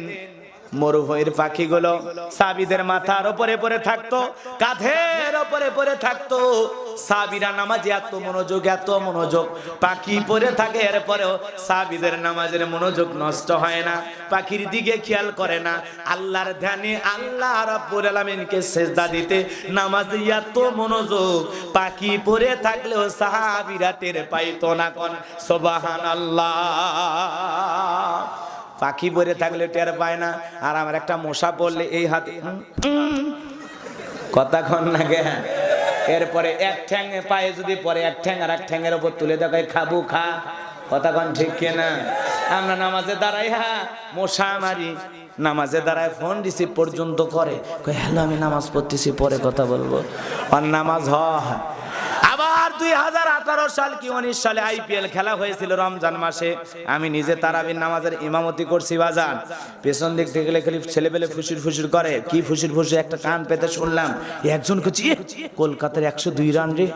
মরুভূমির পাখিগুলো সাহাবীদের মাথার উপরে পড়ে থাকতো, কাঁধের উপরে পড়ে থাকতো। সাহাবীরা নামাজে এত মনোযোগ, পাখি পড়ে থাকে এরপরেও সাহাবীদের নামাজের মনোযোগ নষ্ট হয় না, পাখির দিকে খেয়াল করে না। আল্লাহর ধ্যানে আল্লাহ রাব্বুল আলামিনকে সিজদা দিতে নামাজে এত মনোযোগ, পাখি পড়ে থাকলেও সাহাবীরা টের পাইতো না। কোন সুবহানাল্লাহ। পাখি পড়ে থাকলে টের পায় না, আর আমার একটা মশা পড়লে এই হাতে কথা কন না গে। এরপরে এক ঠ্যাং পায়ে যদি পরে এক ঠ্যাং আর এক ঠ্যাংয়ের উপর তুলে দেখায় খাবু খা। কথা কন ঠিক কিনা? আমরা নামাজে দাঁড়াই, হ্যাঁ মশা মারি, নামাজে দাঁড়ায় ফোন রিসিভ পর্যন্ত করে, হ্যালো আমি নামাজ পড়তেছি পরে কথা বলবো। আর নামাজ হয়। আবার 2018 সাল কি 19 সালে আইপিএল খেলা হয়েছিল রমজান মাসে। আমি নিজে তারাবির নামাজের ইমামতি করছি বাজান। পেছন দিক থেকে খালি ছেলেপেলে ফুসুর করে। কি ফুসুর একটা কান পেতে শুনলাম একজন কইছে কলকাতার 102 রান রে।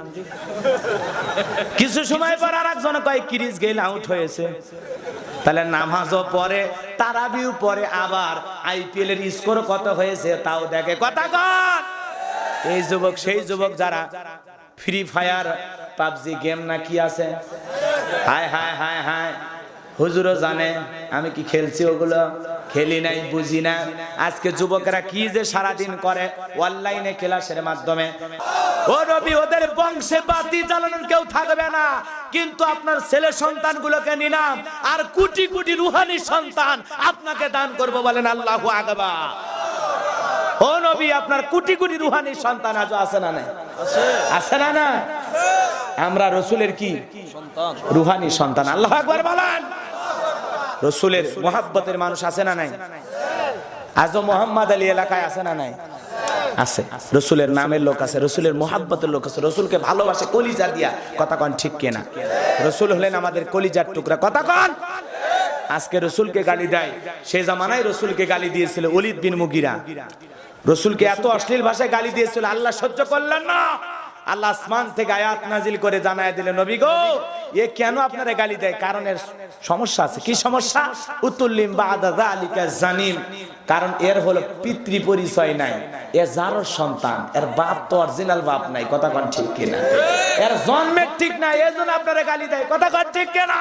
কিছু সময় পর আরেকজন কয় ক্রিস গেল আউট হয়েছে। তাহলে নামাজও পড়ে, তারাবিও পড়ে, আবার আইপিএল এর স্কোর কত হয়েছে তাও দেখে। কথা কন। এই যুবক সেই যুবক যারা ফ্রি ফায়ার পাবজি গেম না কি আছে, হায় হায় হায় হায়, হুজুরও জানে আমি কি খেলছি, ওগুলো খেলি নাই, বুঝি না। আজকে যুবকেরা কি যে সারাদিন করে অনলাইনে ক্লাসের মাধ্যমে। ও নবী ওদের বংশে বাতি জ্বালানোর কেউ থাকবে না, কিন্তু আপনার ছেলে সন্তানগুলোকে নিলাম আর কোটি কোটি রুহানি সন্তান আপনাকে দান করব। বলেন আল্লাহু আকবার। ও নবী আপনার কোটি কোটি রুহানি সন্তান আজ আছে না নাই? আছে না না? আমরা রাসূলের কি সন্তান? রুহানি সন্তান। আল্লাহু আকবার বলেন। রাসূলের মুহাব্বতের মানুষ আছে না নাই? আজও মোহাম্মদ আলী এলাকায় আছে না নাই? আছে। রাসূলের নামের লোক আছে, রাসূলের মুহাব্বতের লোক আছে, রাসূলকে ভালোবাসে কলিজা দিয়া। কথা কন ঠিক কিনা? রাসূল হলেন আমাদের কলিজার টুকরা। কথা কন। আজকে রাসূলকে গালি দেয়, সেই জামানায় রাসূলকে গালি দিয়েছিল ওলীদ বিন মুগীরা। রাসূলকে এত অশ্লীল ভাষায় গালি দিয়েছিল, আল্লাহ সহ্য করলেন না। আল্লাহ আসমান থেকে আয়াত নাজিল করে জানায় দিলেন নবী গো এ কেন আপনারা গালি দেয়? কারণের সমস্যা আছে। কি সমস্যা? উতুল্লিম বাদা যালিকা জানিম। কারণ এর হলো পিতৃ পরিচয় নাই, এ যার সন্তান, এর বাপ তো অরিজিনাল বাপ নাই। কথা কন ঠিক কিনা? এর জন্মের ঠিক নাই, এজন্য আপনারা গালি দেয়। কথা কন ঠিক কিনা?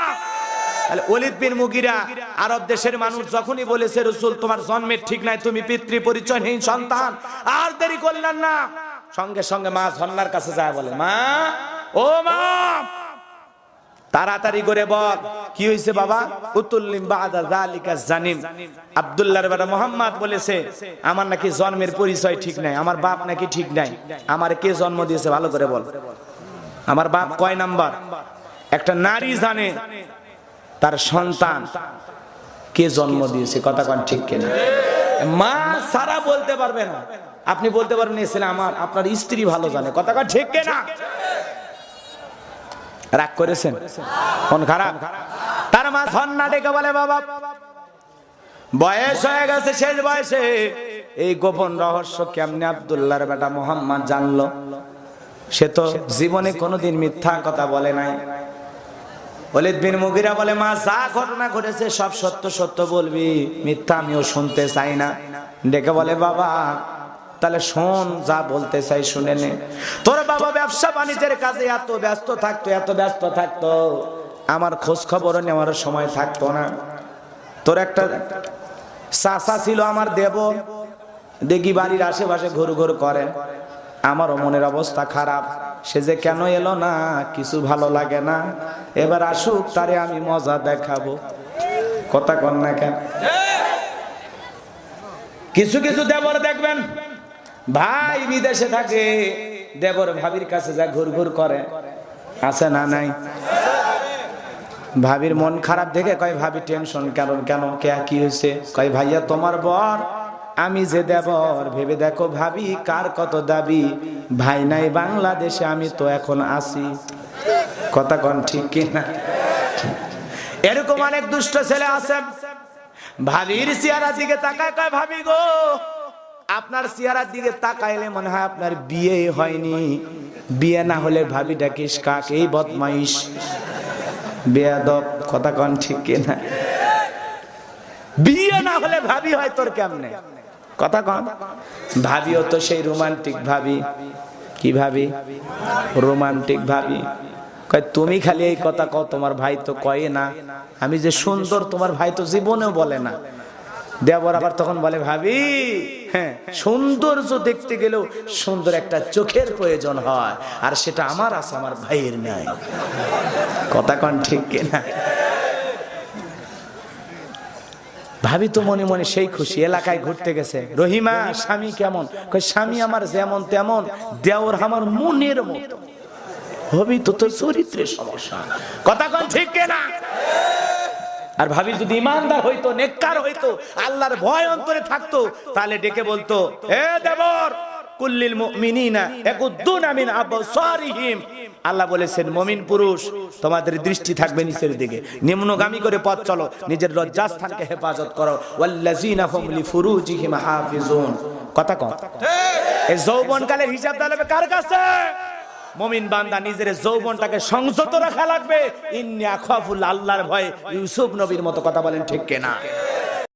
ওলীদ বিন মুগীরা আরব দেশের মানুষ যখনই বলেছে রাসূল তোমার জন্মের ঠিক নাই, তুমি পিতৃ পরিচয়হীন সন্তান, আর দেরি করলেন না, সঙ্গে সঙ্গে মা ঝর্ণার কাছে যায় বলে মা, ও মা তাড়াতাড়ি করে বল কি হয়েছে বাবা? উতুল্লিম বাদা যালিকা জানিম। আব্দুল্লাহর বেটা মুহাম্মদ বলেছে আমার নাকি জন্মের পরিচয় ঠিক নাই, আমার বাপ নাকি ঠিক নাই। আমার কে জন্ম দিয়েছে ভালো করে বল। আমার বাপ কয় নাম্বার? একটা নারী জানে তার সন্তান কে জন্ম দিয়েছে। কথা কন ঠিক কিনা? মা সারা বলতে পারবে না, আপনি বলতে পারবেন এই ছেলে আমার, আপনার স্ত্রী ভালো জানে। কথা কন ঠিক কিনা? রাগ করেছেন? কোন খারাপ? তার মা ঝর্ণা ডেকে বলে বাবা বয়স হয়ে গেছে, শেষ বয়সে এই গোপন রহস্য কেমনে আব্দুল্লাহর বেটা মুহাম্মদ জানলো? সে তো জীবনে কোনোদিন মিথ্যা কথা বলে নাই। ওলীদ বিন মুগীরা বলে, মা যা ঘটনা ঘটেছে সব সত্য সত্য বলবি, মিথ্যা আমিও শুনতে চাই না। ডেকে বলে, বাবা তাহলে শোন, যা বলতে চাই শুনে নে। তোর বাবা ব্যবসা বাণিজ্যের কাজে এত ব্যস্ত থাকতো, আমার খোঁজ খবর নেওয়ার সময় থাকতো না। তোর একটা চাচা ছিল আমার দেবর, দেখি বাড়ির আশেপাশে ঘুর করে, আমারও মনের অবস্থা খারাপ, সে যে কেন এলো না কিছু ভালো লাগে না, এবার আসুক, তারে আমি মজা দেখাবো। কথা কন না কেন? কিছু কিছু দেবর দেখবেন ভাই বিদেশে থাকে, দেবর ভাবির কাছে যা ঘুর করে, আছে না নাই? ভাবির মন খারাপ দেখে কয়, ভাবি টেনশন কেন কি হয়েছে? কয়, ভাইয়া তোমার বর আমি যে দেবর, ভেবে দেখো ভাবি কার কত দাবি, ভাই নাই বাংলাদেশে, আমি তো এখন আসি। কথা কন ঠিক কিনা? এরকম অনেক দুষ্ট ছেলে আছে, ভাবির চেহারার দিকে তাকায়, কয়, ভাবি গো আপনার চেহারার দিকে তাকাইলে মনে হয় আপনার বিয়ে হয়নি, বিয়ে না হলে ভাবি ডাকিস কাক, এই বদমাইশ বেয়াদব। কথা কন ঠিক কিনা? বিয়ে না হলে ভাবি হয় তোর কেমনে? কথা কন। ভাবিও তো সেই রোমান্টিক ভাবি, কি ভাবি? রোমান্টিক ভাবি। কয়, তুমি খালি এই কথা কও, তোমার ভাই তো কয় না আমি যে সুন্দর, তোমার ভাই তো জীবনেও বলে না। দেবর আবার তখন বলে, ভাবি হ্যাঁ, সৌন্দর্য দেখতে গেলেও সুন্দর একটা চোখের প্রয়োজন হয়, আর সেটা আমার আছে, আমার ভাইয়ের নাই। কথা কন ঠিক কিনা? ভাবি তো মনে মনে সেই খুশি, এলাকায় ঘুরতে গেছে, রহিমা স্বামী কেমন? কয়, স্বামী আমার যেমন তেমন, দেওর আমার মনের মতো। ভাবি তো তোর চরিত্রের সমস্যা। কথা কন ঠিক কিনা? আর ভাবি যদি ইমানদার হইতো, নেককার হইতো, আল্লাহর ভয় অন্তরে থাকতো, তাহলে ডেকে বলতো, হে দেবর কুল্লিল মুমিনিনা ইয়াকুদ্দুনা মিন আবসারিহিম, আল্লাহ বলেছেন মুমিন পুরুষ তোমাদের দৃষ্টি থাকবে নিচের দিকে, নিম্নগামী করে পথ চলো, নিজের লজ্জাস্থানকে হেফাজত করো, ওয়াল্লাযিনা হুম লিফুরুজিহিম হাফিজুন। কথা কন ঠিক? এই যৌবনকালের হিসাব দিতে কার কাছে? মুমিন বান্দা নিজের যৌবনটাকে সংযত রাখা লাগবে। ইন্নী আখাফুল, আল্লাহর ভয়ে, ইউসুফ নবীর মতো। কথা বলেন ঠিক কিনা?